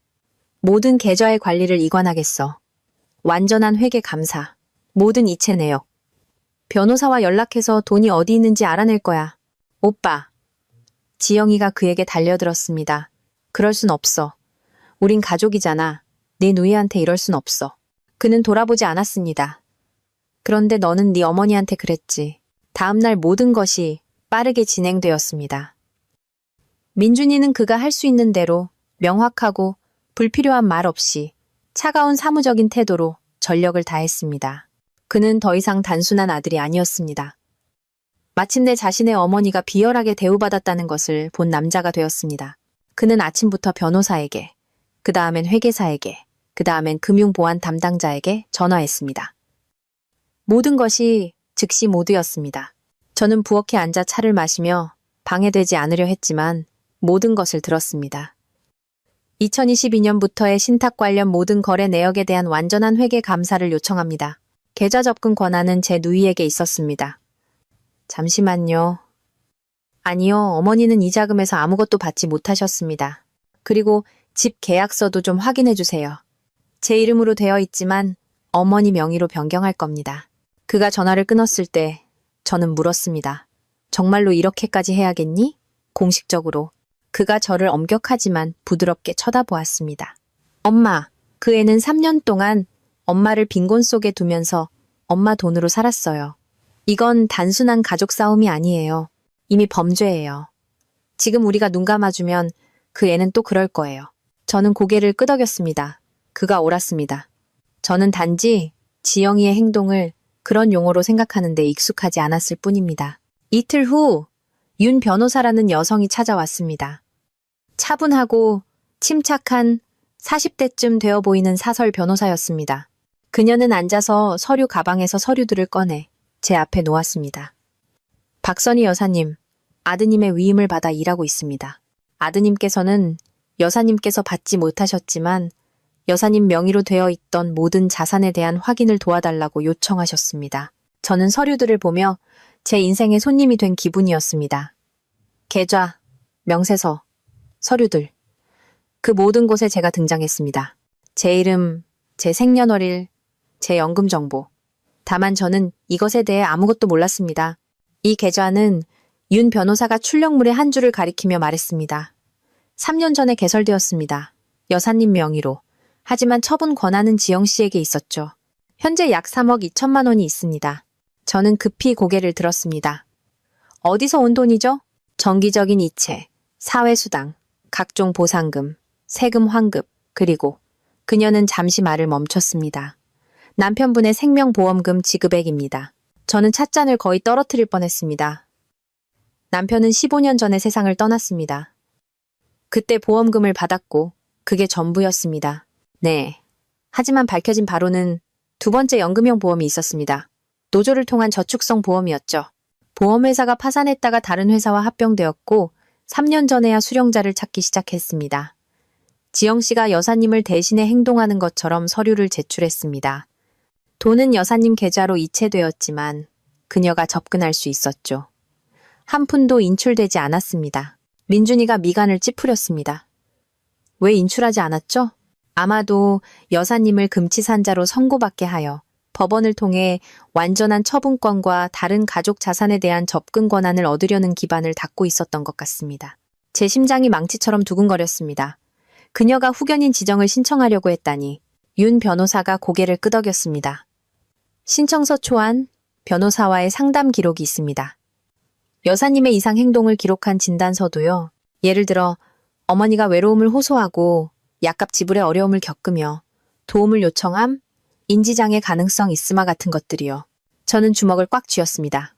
모든 계좌의 관리를 이관하겠어. 완전한 회계 감사. 모든 이체 내역. 변호사와 연락해서 돈이 어디 있는지 알아낼 거야. 오빠. 지영이가 그에게 달려들었습니다. 그럴 순 없어. 우린 가족이잖아. 네 누이한테 이럴 순 없어. 그는 돌아보지 않았습니다. 그런데 너는 네 어머니한테 그랬지. 다음 날 모든 것이 빠르게 진행되었습니다. 민준이는 그가 할 수 있는 대로 명확하고 불필요한 말 없이 차가운 사무적인 태도로 전력을 다했습니다. 그는 더 이상 단순한 아들이 아니었습니다. 마침내 자신의 어머니가 비열하게 대우받았다는 것을 본 남자가 되었습니다. 그는 아침부터 변호사에게, 그 다음엔 회계사에게, 그 다음엔 금융보안 담당자에게 전화했습니다. 모든 것이 즉시 모두였습니다. 저는 부엌에 앉아 차를 마시며 방해되지 않으려 했지만 모든 것을 들었습니다. 2022년부터의 신탁 관련 모든 거래 내역에 대한 완전한 회계 감사를 요청합니다. 계좌 접근 권한은 제 누이에게 있었습니다. 잠시만요. 아니요, 어머니는 이 자금에서 아무것도 받지 못하셨습니다. 그리고 집 계약서도 좀 확인해 주세요. 제 이름으로 되어 있지만 어머니 명의로 변경할 겁니다. 그가 전화를 끊었을 때 저는 물었습니다. 정말로 이렇게까지 해야겠니? 공식적으로. 그가 저를 엄격하지만 부드럽게 쳐다보았습니다. 엄마, 그 애는 3년 동안 엄마를 빈곤 속에 두면서 엄마 돈으로 살았어요. 이건 단순한 가족 싸움이 아니에요. 이미 범죄예요. 지금 우리가 눈 감아주면 그 애는 또 그럴 거예요. 저는 고개를 끄덕였습니다. 그가 옳았습니다. 저는 단지 지영이의 행동을 그런 용어로 생각하는데 익숙하지 않았을 뿐입니다. 이틀 후 윤 변호사라는 여성이 찾아왔습니다. 차분하고 침착한 40대쯤 되어 보이는 사설 변호사였습니다. 그녀는 앉아서 서류 가방에서 서류들을 꺼내 제 앞에 놓았습니다. 박선희 여사님, 아드님의 위임을 받아 일하고 있습니다. 아드님께서는 여사님께서 받지 못하셨지만 여사님 명의로 되어 있던 모든 자산에 대한 확인을 도와달라고 요청하셨습니다. 저는 서류들을 보며 제 인생의 손님이 된 기분이었습니다. 계좌, 명세서, 서류들. 그 모든 곳에 제가 등장했습니다. 제 이름, 제 생년월일, 제 연금 정보. 다만 저는 이것에 대해 아무것도 몰랐습니다. 이 계좌는 윤 변호사가 출력물의 한 줄을 가리키며 말했습니다. 3년 전에 개설되었습니다. 여사님 명의로. 하지만 처분 권한은 지영 씨에게 있었죠. 현재 약 3억 2천만 원이 있습니다. 저는 급히 고개를 들었습니다. 어디서 온 돈이죠? 정기적인 이체, 사회수당, 각종 보상금, 세금 환급, 그리고 그녀는 잠시 말을 멈췄습니다. 남편분의 생명보험금 지급액입니다. 저는 찻잔을 거의 떨어뜨릴 뻔했습니다. 남편은 15년 전에 세상을 떠났습니다. 그때 보험금을 받았고 그게 전부였습니다. 네. 하지만 밝혀진 바로는 두 번째 연금형 보험이 있었습니다. 노조를 통한 저축성 보험이었죠. 보험회사가 파산했다가 다른 회사와 합병되었고 3년 전에야 수령자를 찾기 시작했습니다. 지영 씨가 여사님을 대신해 행동하는 것처럼 서류를 제출했습니다. 돈은 여사님 계좌로 이체되었지만 그녀가 접근할 수 있었죠. 한 푼도 인출되지 않았습니다. 민준이가 미간을 찌푸렸습니다. 왜 인출하지 않았죠? 아마도 여사님을 금치산자로 선고받게 하여 법원을 통해 완전한 처분권과 다른 가족 자산에 대한 접근 권한을 얻으려는 기반을 닫고 있었던 것 같습니다. 제 심장이 망치처럼 두근거렸습니다. 그녀가 후견인 지정을 신청하려고 했다니 윤 변호사가 고개를 끄덕였습니다. 신청서 초안, 변호사와의 상담 기록이 있습니다. 여사님의 이상 행동을 기록한 진단서도요. 예를 들어 어머니가 외로움을 호소하고 약값 지불에 어려움을 겪으며 도움을 요청함, 인지장애 가능성 있음과 같은 것들이요. 저는 주먹을 꽉 쥐었습니다.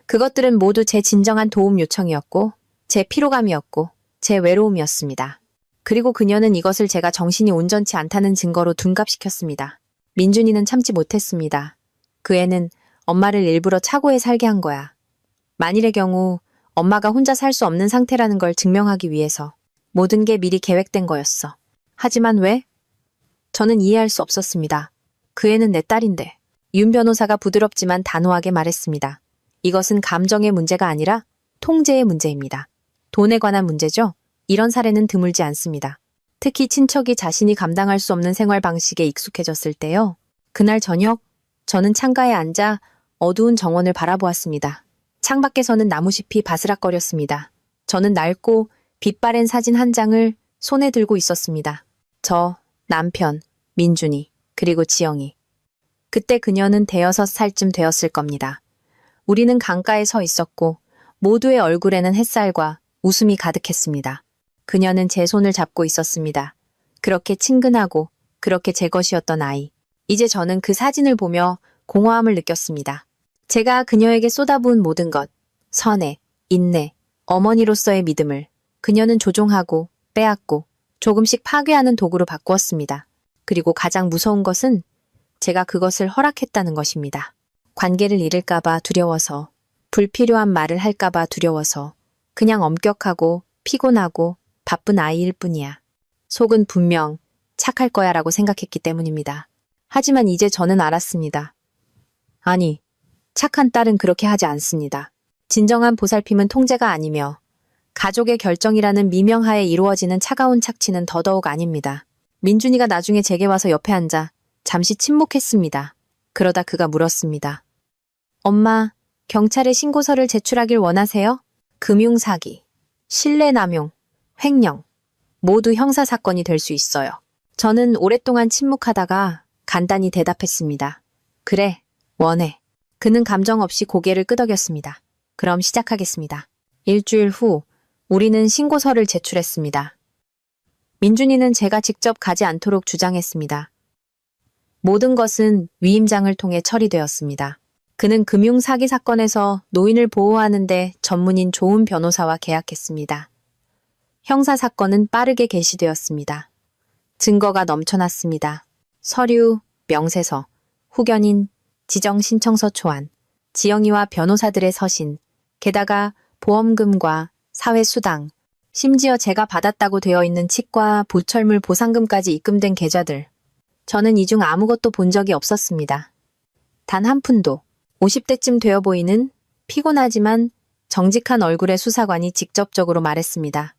그것들은 모두 제 진정한 도움 요청이었고 제 피로감이었고 제 외로움이었습니다. 그리고 그녀는 이것을 제가 정신이 온전치 않다는 증거로 둔갑시켰습니다. 민준이는 참지 못했습니다. 그 애는 엄마를 일부러 차고에 살게 한 거야. 만일의 경우 엄마가 혼자 살 수 없는 상태라는 걸 증명하기 위해서 모든 게 미리 계획된 거였어. 하지만 왜? 저는 이해할 수 없었습니다. 그 애는 내 딸인데. 윤 변호사가 부드럽지만 단호하게 말했습니다. 이것은 감정의 문제가 아니라 통제의 문제입니다. 돈에 관한 문제죠? 이런 사례는 드물지 않습니다. 특히 친척이 자신이 감당할 수 없는 생활 방식에 익숙해졌을 때요. 그날 저녁, 저는 창가에 앉아 어두운 정원을 바라보았습니다. 창밖에서는 나무잎이 바스락거렸습니다. 저는 낡고 빛바랜 사진 한 장을 손에 들고 있었습니다. 저, 남편, 민준이, 그리고 지영이. 그때 그녀는 5살쯤 되었을 겁니다. 우리는 강가에 서 있었고 모두의 얼굴에는 햇살과 웃음이 가득했습니다. 그녀는 제 손을 잡고 있었습니다. 그렇게 친근하고 그렇게 제 것이었던 아이. 이제 저는 그 사진을 보며 공허함을 느꼈습니다. 제가 그녀에게 쏟아부은 모든 것, 선애, 인내, 어머니로서의 믿음을 그녀는 조종하고 빼앗고 조금씩 파괴하는 도구로 바꾸었습니다. 그리고 가장 무서운 것은 제가 그것을 허락했다는 것입니다. 관계를 잃을까봐 두려워서, 불필요한 말을 할까봐 두려워서, 그냥 엄격하고 피곤하고 바쁜 아이일 뿐이야. 속은 분명 착할 거야 라고 생각했기 때문입니다. 하지만 이제 저는 알았습니다. 아니, 착한 딸은 그렇게 하지 않습니다. 진정한 보살핌은 통제가 아니며 가족의 결정이라는 미명하에 이루어지는 차가운 착취는 더더욱 아닙니다. 민준이가 나중에 제게 와서 옆에 앉아 잠시 침묵했습니다. 그러다 그가 물었습니다. 엄마, 경찰에 신고서를 제출하길 원하세요? 금융사기, 신뢰남용, 횡령, 모두 형사사건이 될 수 있어요. 저는 오랫동안 침묵하다가 간단히 대답했습니다. 그래, 원해. 그는 감정 없이 고개를 끄덕였습니다. 그럼 시작하겠습니다. 일주일 후 우리는 신고서를 제출했습니다. 민준이는 제가 직접 가지 않도록 주장했습니다. 모든 것은 위임장을 통해 처리되었습니다. 그는 금융사기 사건에서 노인을 보호하는데 전문인 좋은 변호사와 계약했습니다. 형사사건은 빠르게 개시되었습니다. 증거가 넘쳐났습니다. 서류, 명세서, 후견인, 지정신청서 초안, 지영이와 변호사들의 서신, 게다가 보험금과 사회수당, 심지어 제가 받았다고 되어 있는 치과 보철물 보상금까지 입금된 계좌들. 저는 이 중 아무것도 본 적이 없었습니다. 단 한 푼도. 50대쯤 되어 보이는 피곤하지만 정직한 얼굴의 수사관이 직접적으로 말했습니다.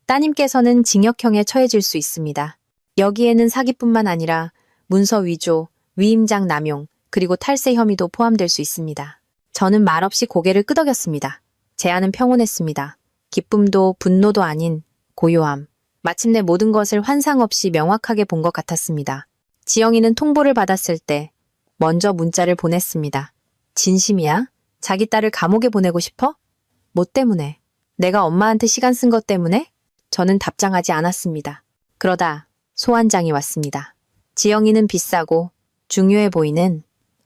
따님께서는 징역형에 처해질 수 있습니다. 여기에는 사기뿐만 아니라 문서 위조, 위임장 남용, 그리고 탈세 혐의도 포함될 수 있습니다. 저는 말없이 고개를 끄덕였습니다. 제안은 평온했습니다. 기쁨도 분노도 아닌 고요함. 마침내 모든 것을 환상 없이 명확하게 본 것 같았습니다. 지영이는 통보를 받았을 때 먼저 문자를 보냈습니다. 진심이야? 자기 딸을 감옥에 보내고 싶어? 뭐 때문에? 내가 엄마한테 시간 쓴 것 때문에? 저는 답장하지 않았습니다. 그러다 소환장이 왔습니다. 지영이는 비싸고 중요해 보이는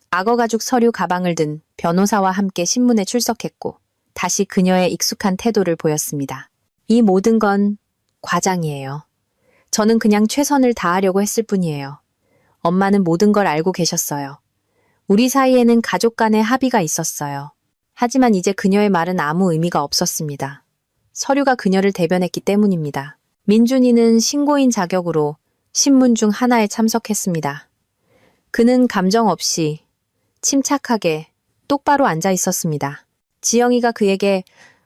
악어가죽 서류 가방을 든 변호사와 함께 신문에 출석했고 다시 그녀의 익숙한 태도를 보였습니다. 이 모든 건 과장이에요. 저는 그냥 최선을 다하려고 했을 뿐이에요. 엄마는 모든 걸 알고 계셨어요. 우리 사이에는 가족 간의 합의가 있었어요. 하지만 이제 그녀의 말은 아무 의미가 없었습니다. 서류가 그녀를 대변했기 때문입니다. 민준이는 신고인 자격으로 신문 중 하나에 참석했습니다. 그는 감정 없이 침착하게 똑바로 앉아 있었습니다. 지영이가 그에게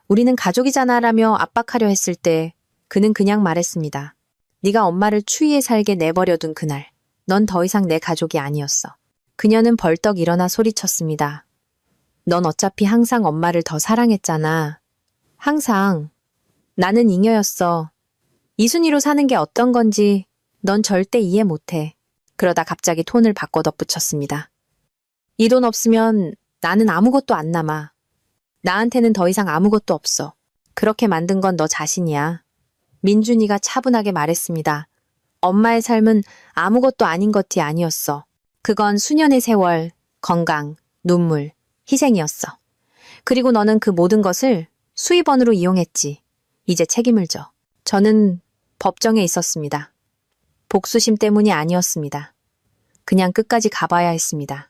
우리는 가족이잖아 라며 압박하려 했을 때 그는 그냥 말했습니다. 네가 엄마를 추위에 살게 내버려둔 그날, 넌 더 이상 내 가족이 아니었어. 그녀는 벌떡 일어나 소리쳤습니다. 넌 어차피 항상 엄마를 더 사랑했잖아. 항상. 나는 잉여였어. 이순이로 사는 게 어떤 건지 넌 절대 이해 못해. 그러다 갑자기 톤을 바꿔 덧붙였습니다. 이 돈 없으면 나는 아무것도 안 남아. 나한테는 더 이상 아무것도 없어. 그렇게 만든 건 너 자신이야. 민준이가 차분하게 말했습니다. 엄마의 삶은 아무것도 아닌 것이 아니었어. 그건 수년의 세월, 건강, 눈물, 희생이었어. 그리고 너는 그 모든 것을 수입원으로 이용했지. 이제 책임을 져. 저는 법정에 있었습니다. 복수심 때문이 아니었습니다. 그냥 끝까지 가봐야 했습니다.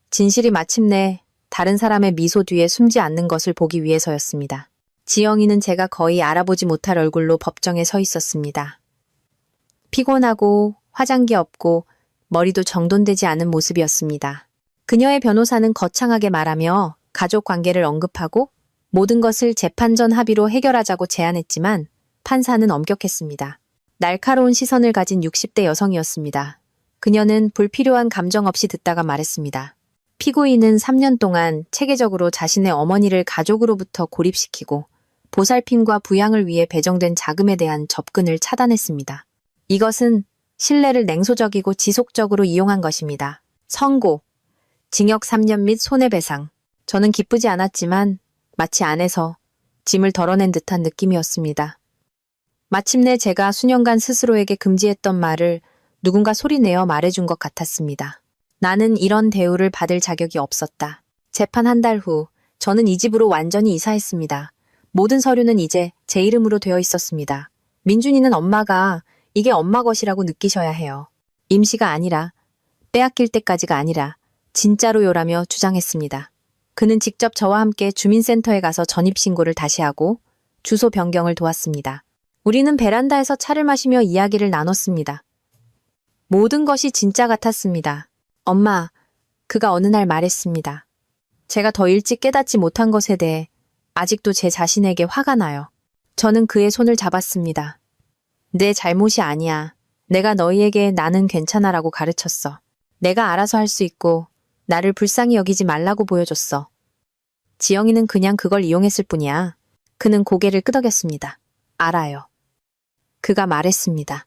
진실이 마침내 다른 사람의 미소 뒤에 숨지 않는 것을 보기 위해서였습니다. 지영이는 제가 거의 알아보지 못할 얼굴로 법정에 서 있었습니다. 피곤하고 화장기 없고 머리도 정돈되지 않은 모습이었습니다. 그녀의 변호사는 거창하게 말하며 가족 관계를 언급하고 모든 것을 재판 전 합의로 해결하자고 제안했지만 판사는 엄격했습니다. 날카로운 시선을 가진 60대 여성이었습니다. 그녀는 불필요한 감정 없이 듣다가 말했습니다. 피고인은 3년 동안 체계적으로 자신의 어머니를 가족으로부터 고립시키고 보살핌과 부양을 위해 배정된 자금에 대한 접근을 차단했습니다. 이것은 신뢰를 냉소적이고 지속적으로 이용한 것입니다. 선고, 징역 3년 및 손해배상. 저는 기쁘지 않았지만 마치 안에서 짐을 덜어낸 듯한 느낌이었습니다. 마침내 제가 수년간 스스로에게 금지했던 말을 누군가 소리내어 말해준 것 같았습니다. 나는 이런 대우를 받을 자격이 없었다. 재판 한 달 후 저는 이 집으로 완전히 이사했습니다. 모든 서류는 이제 제 이름으로 되어 있었습니다. 민준이는 엄마가 이게 엄마 것이라고 느끼셔야 해요. 임시가 아니라 빼앗길 때까지가 아니라 진짜로요라며 주장했습니다. 그는 직접 저와 함께 주민센터에 가서 전입신고를 다시 하고 주소 변경을 도왔습니다. 우리는 베란다에서 차를 마시며 이야기를 나눴습니다. 모든 것이 진짜 같았습니다. 엄마, 그가 어느 날 말했습니다. 제가 더 일찍 깨닫지 못한 것에 대해 아직도 제 자신에게 화가 나요. 저는 그의 손을 잡았습니다. 내 잘못이 아니야. 내가 너희에게 나는 괜찮아라고 가르쳤어. 내가 알아서 할 수 있고 나를 불쌍히 여기지 말라고 보여줬어. 지영이는 그냥 그걸 이용했을 뿐이야. 그는 고개를 끄덕였습니다. 알아요. 그가 말했습니다.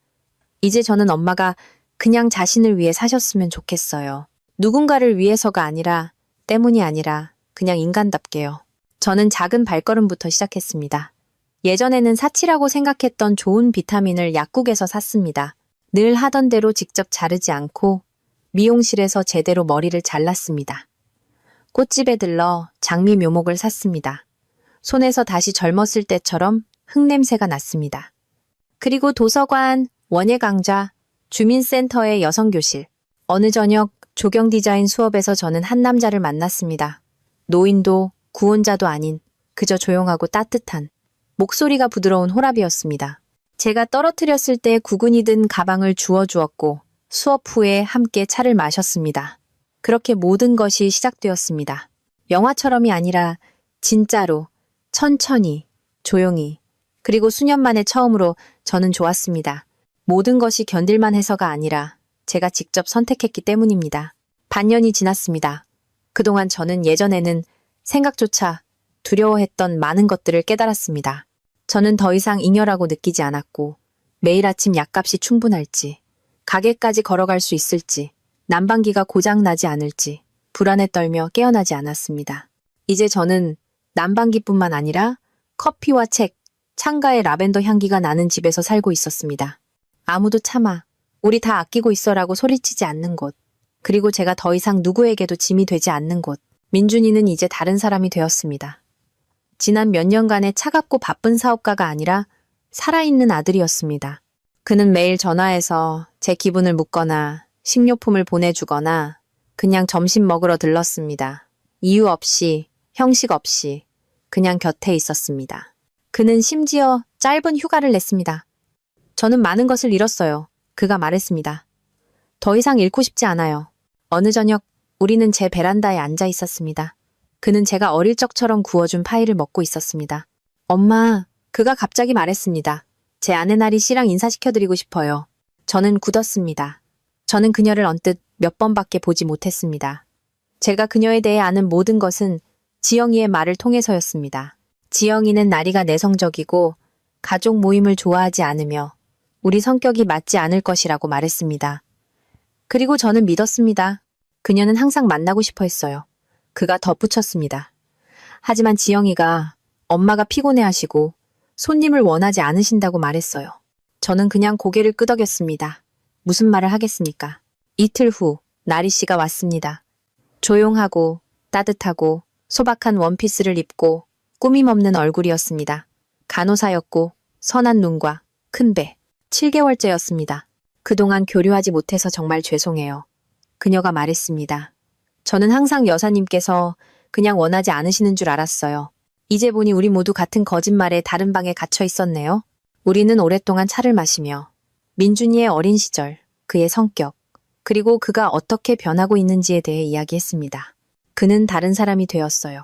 이제 저는 엄마가 그냥 자신을 위해 사셨으면 좋겠어요. 누군가를 위해서가 아니라, 때문이 아니라 그냥 인간답게요. 저는 작은 발걸음부터 시작했습니다. 예전에는 사치라고 생각했던 좋은 비타민을 약국에서 샀습니다. 늘 하던 대로 직접 자르지 않고 미용실에서 제대로 머리를 잘랐습니다. 꽃집에 들러 장미 묘목을 샀습니다. 손에서 다시 젊었을 때처럼 흙냄새가 났습니다. 그리고 도서관, 원예강좌, 주민센터의 여성교실, 어느 저녁 조경 디자인 수업에서 저는 한 남자를 만났습니다. 노인도 구혼자도 아닌 그저 조용하고 따뜻한 목소리가 부드러운 호랍이었습니다. 제가 떨어뜨렸을 때 구근이 든 가방을 주워주었고 수업 후에 함께 차를 마셨습니다. 그렇게 모든 것이 시작되었습니다. 영화처럼이 아니라 진짜로 천천히 조용히 그리고 수년 만에 처음으로 저는 좋았습니다. 모든 것이 견딜만 해서가 아니라 제가 직접 선택했기 때문입니다. 반년이 지났습니다. 그동안 저는 예전에는 생각조차 두려워했던 많은 것들을 깨달았습니다. 저는 더 이상 잉여라고 느끼지 않았고 매일 아침 약값이 충분할지, 가게까지 걸어갈 수 있을지, 난방기가 고장나지 않을지 불안에 떨며 깨어나지 않았습니다. 이제 저는 난방기뿐만 아니라 커피와 책, 창가에 라벤더 향기가 나는 집에서 살고 있었습니다. 아무도 참아, 우리 다 아끼고 있어라고 소리치지 않는 곳, 그리고 제가 더 이상 누구에게도 짐이 되지 않는 곳. 민준이는 이제 다른 사람이 되었습니다. 지난 몇 년간의 차갑고 바쁜 사업가가 아니라 살아있는 아들이었습니다. 그는 매일 전화해서 제 기분을 묻거나 식료품을 보내주거나 그냥 점심 먹으러 들렀습니다. 이유 없이, 형식 없이 그냥 곁에 있었습니다. 그는 심지어 짧은 휴가를 냈습니다. 저는 많은 것을 잃었어요. 그가 말했습니다. 더 이상 잃고 싶지 않아요. 어느 저녁 우리는 제 베란다에 앉아 있었습니다. 그는 제가 어릴 적처럼 구워준 파이를 먹고 있었습니다. 엄마, 그가 갑자기 말했습니다. 제 아내 나리 씨랑 인사시켜드리고 싶어요. 저는 굳었습니다. 저는 그녀를 언뜻 몇 번밖에 보지 못했습니다. 제가 그녀에 대해 아는 모든 것은 지영이의 말을 통해서였습니다. 지영이는 나리가 내성적이고 가족 모임을 좋아하지 않으며 우리 성격이 맞지 않을 것이라고 말했습니다. 그리고 저는 믿었습니다. 그녀는 항상 만나고 싶어 했어요. 그가 덧붙였습니다. 하지만 지영이가 엄마가 피곤해하시고 손님을 원하지 않으신다고 말했어요. 저는 그냥 고개를 끄덕였습니다. 무슨 말을 하겠습니까? 이틀 후 나리 씨가 왔습니다. 조용하고 따뜻하고 소박한 원피스를 입고 꾸밈 없는 얼굴이었습니다. 간호사였고 선한 눈과 큰 배, 7개월째였습니다. 그동안 교류하지 못해서 정말 죄송해요. 그녀가 말했습니다. 저는 항상 여사님께서 그냥 원하지 않으시는 줄 알았어요. 이제 보니 우리 모두 같은 거짓말에 다른 방에 갇혀 있었네요. 우리는 오랫동안 차를 마시며 민준이의 어린 시절, 그의 성격, 그리고 그가 어떻게 변하고 있는지에 대해 이야기했습니다. 그는 다른 사람이 되었어요.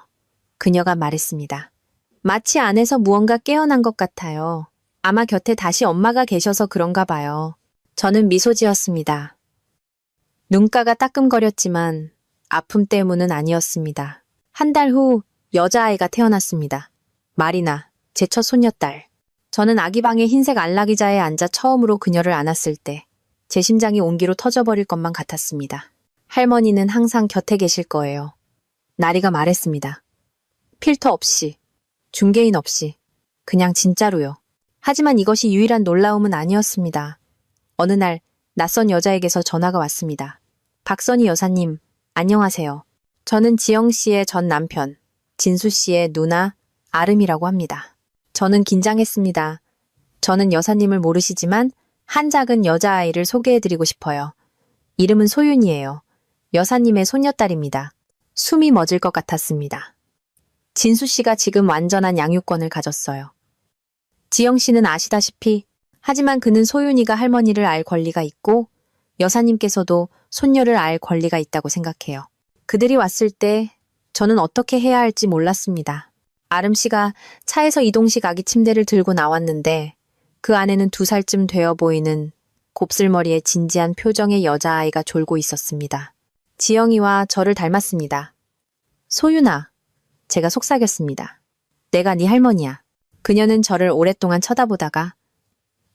그녀가 말했습니다. 마치 안에서 무언가 깨어난 것 같아요. 아마 곁에 다시 엄마가 계셔서 그런가 봐요. 저는 미소 지었습니다. 눈가가 따끔거렸지만 아픔 때문은 아니었습니다. 한 달 후 여자아이가 태어났습니다. 마리나, 제 첫 손녀딸. 저는 아기방의 흰색 안락의자에 앉아 처음으로 그녀를 안았을 때 제 심장이 온기로 터져버릴 것만 같았습니다. 할머니는 항상 곁에 계실 거예요. 나리가 말했습니다. 필터 없이, 중개인 없이, 그냥 진짜로요. 하지만 이것이 유일한 놀라움은 아니었습니다. 어느 날 낯선 여자에게서 전화가 왔습니다. 박선희 여사님, 안녕하세요. 저는 지영 씨의 전 남편, 진수 씨의 누나, 아름이라고 합니다. 저는 긴장했습니다. 저는 여사님을 모르시지만 한 작은 여자아이를 소개해드리고 싶어요. 이름은 소윤이에요. 여사님의 손녀딸입니다. 숨이 멎을 것 같았습니다. 진수 씨가 지금 완전한 양육권을 가졌어요. 지영 씨는 아시다시피 하지만 그는 소윤이가 할머니를 알 권리가 있고 여사님께서도 손녀를 알 권리가 있다고 생각해요. 그들이 왔을 때 저는 어떻게 해야 할지 몰랐습니다. 아름 씨가 차에서 이동식 아기 침대를 들고 나왔는데 그 안에는 2살쯤 되어 보이는 곱슬머리에 진지한 표정의 여자아이가 졸고 있었습니다. 지영이와 저를 닮았습니다. 소윤아, 제가 속삭였습니다. 내가 네 할머니야. 그녀는 저를 오랫동안 쳐다보다가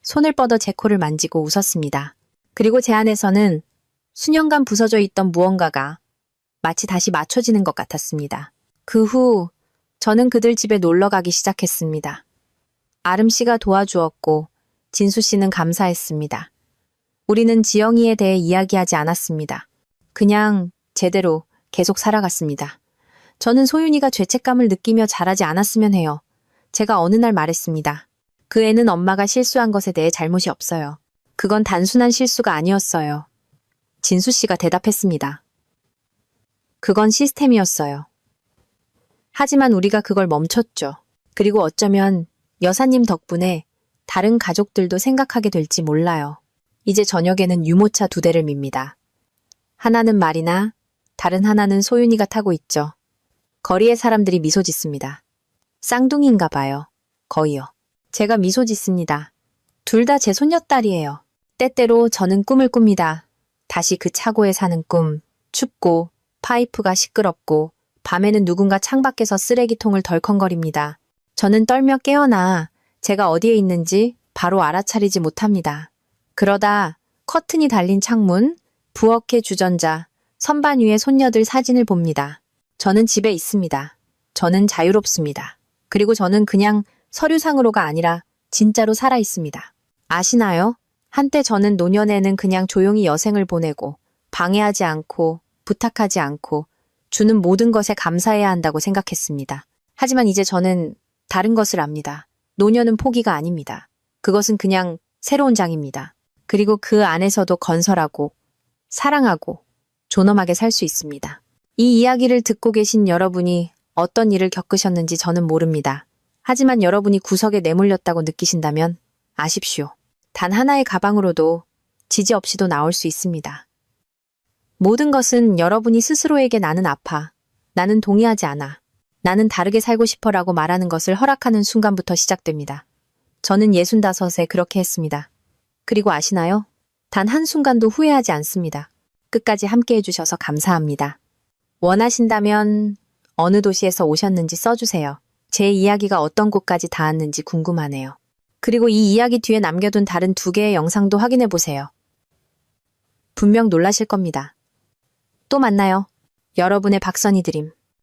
손을 뻗어 제 코를 만지고 웃었습니다. 그리고 제 안에서는 수년간 부서져 있던 무언가가 마치 다시 맞춰지는 것 같았습니다. 그 후 저는 그들 집에 놀러 가기 시작했습니다. 아름 씨가 도와주었고 진수 씨는 감사했습니다. 우리는 지영이에 대해 이야기하지 않았습니다. 그냥 제대로 계속 살아갔습니다. 저는 소윤이가 죄책감을 느끼며 자라지 않았으면 해요. 제가 어느 날 말했습니다. 그 애는 엄마가 실수한 것에 대해 잘못이 없어요. 그건 단순한 실수가 아니었어요. 진수 씨가 대답했습니다. 그건 시스템이었어요. 하지만 우리가 그걸 멈췄죠. 그리고 어쩌면 여사님 덕분에 다른 가족들도 생각하게 될지 몰라요. 이제 저녁에는 유모차 2대를 밉니다. 하나는 말이나 다른 하나는 소윤이가 타고 있죠. 거리의 사람들이 미소 짓습니다. 쌍둥이인가 봐요. 거의요. 제가 미소 짓습니다. 둘 다 제 손녀딸이에요. 때때로 저는 꿈을 꿉니다. 다시 그 차고에 사는 꿈. 춥고 파이프가 시끄럽고 밤에는 누군가 창밖에서 쓰레기통을 덜컹거립니다. 저는 떨며 깨어나 제가 어디에 있는지 바로 알아차리지 못합니다. 그러다 커튼이 달린 창문, 부엌의 주전자, 선반 위에 손녀들 사진을 봅니다. 저는 집에 있습니다. 저는 자유롭습니다. 그리고 저는 그냥 서류상으로가 아니라 진짜로 살아 있습니다. 아시나요? 한때 저는 노년에는 그냥 조용히 여생을 보내고 방해하지 않고 부탁하지 않고 주는 모든 것에 감사해야 한다고 생각했습니다. 하지만 이제 저는 다른 것을 압니다. 노년은 포기가 아닙니다. 그것은 그냥 새로운 장입니다. 그리고 그 안에서도 건설하고 사랑하고 존엄하게 살 수 있습니다. 이 이야기를 듣고 계신 여러분이 어떤 일을 겪으셨는지 저는 모릅니다. 하지만 여러분이 구석에 내몰렸다고 느끼신다면 아십시오. 단 하나의 가방으로도 지지 없이도 나올 수 있습니다. 모든 것은 여러분이 스스로에게 나는 아파, 나는 동의하지 않아, 나는 다르게 살고 싶어라고 말하는 것을 허락하는 순간부터 시작됩니다. 저는 65에 그렇게 했습니다. 그리고 아시나요? 단 한순간도 후회하지 않습니다. 끝까지 함께 해주셔서 감사합니다. 원하신다면 어느 도시에서 오셨는지 써주세요. 제 이야기가 어떤 곳까지 닿았는지 궁금하네요. 그리고 이 이야기 뒤에 남겨둔 다른 2개의 영상도 확인해보세요. 분명 놀라실 겁니다. 또 만나요. 여러분의 박선희 드림.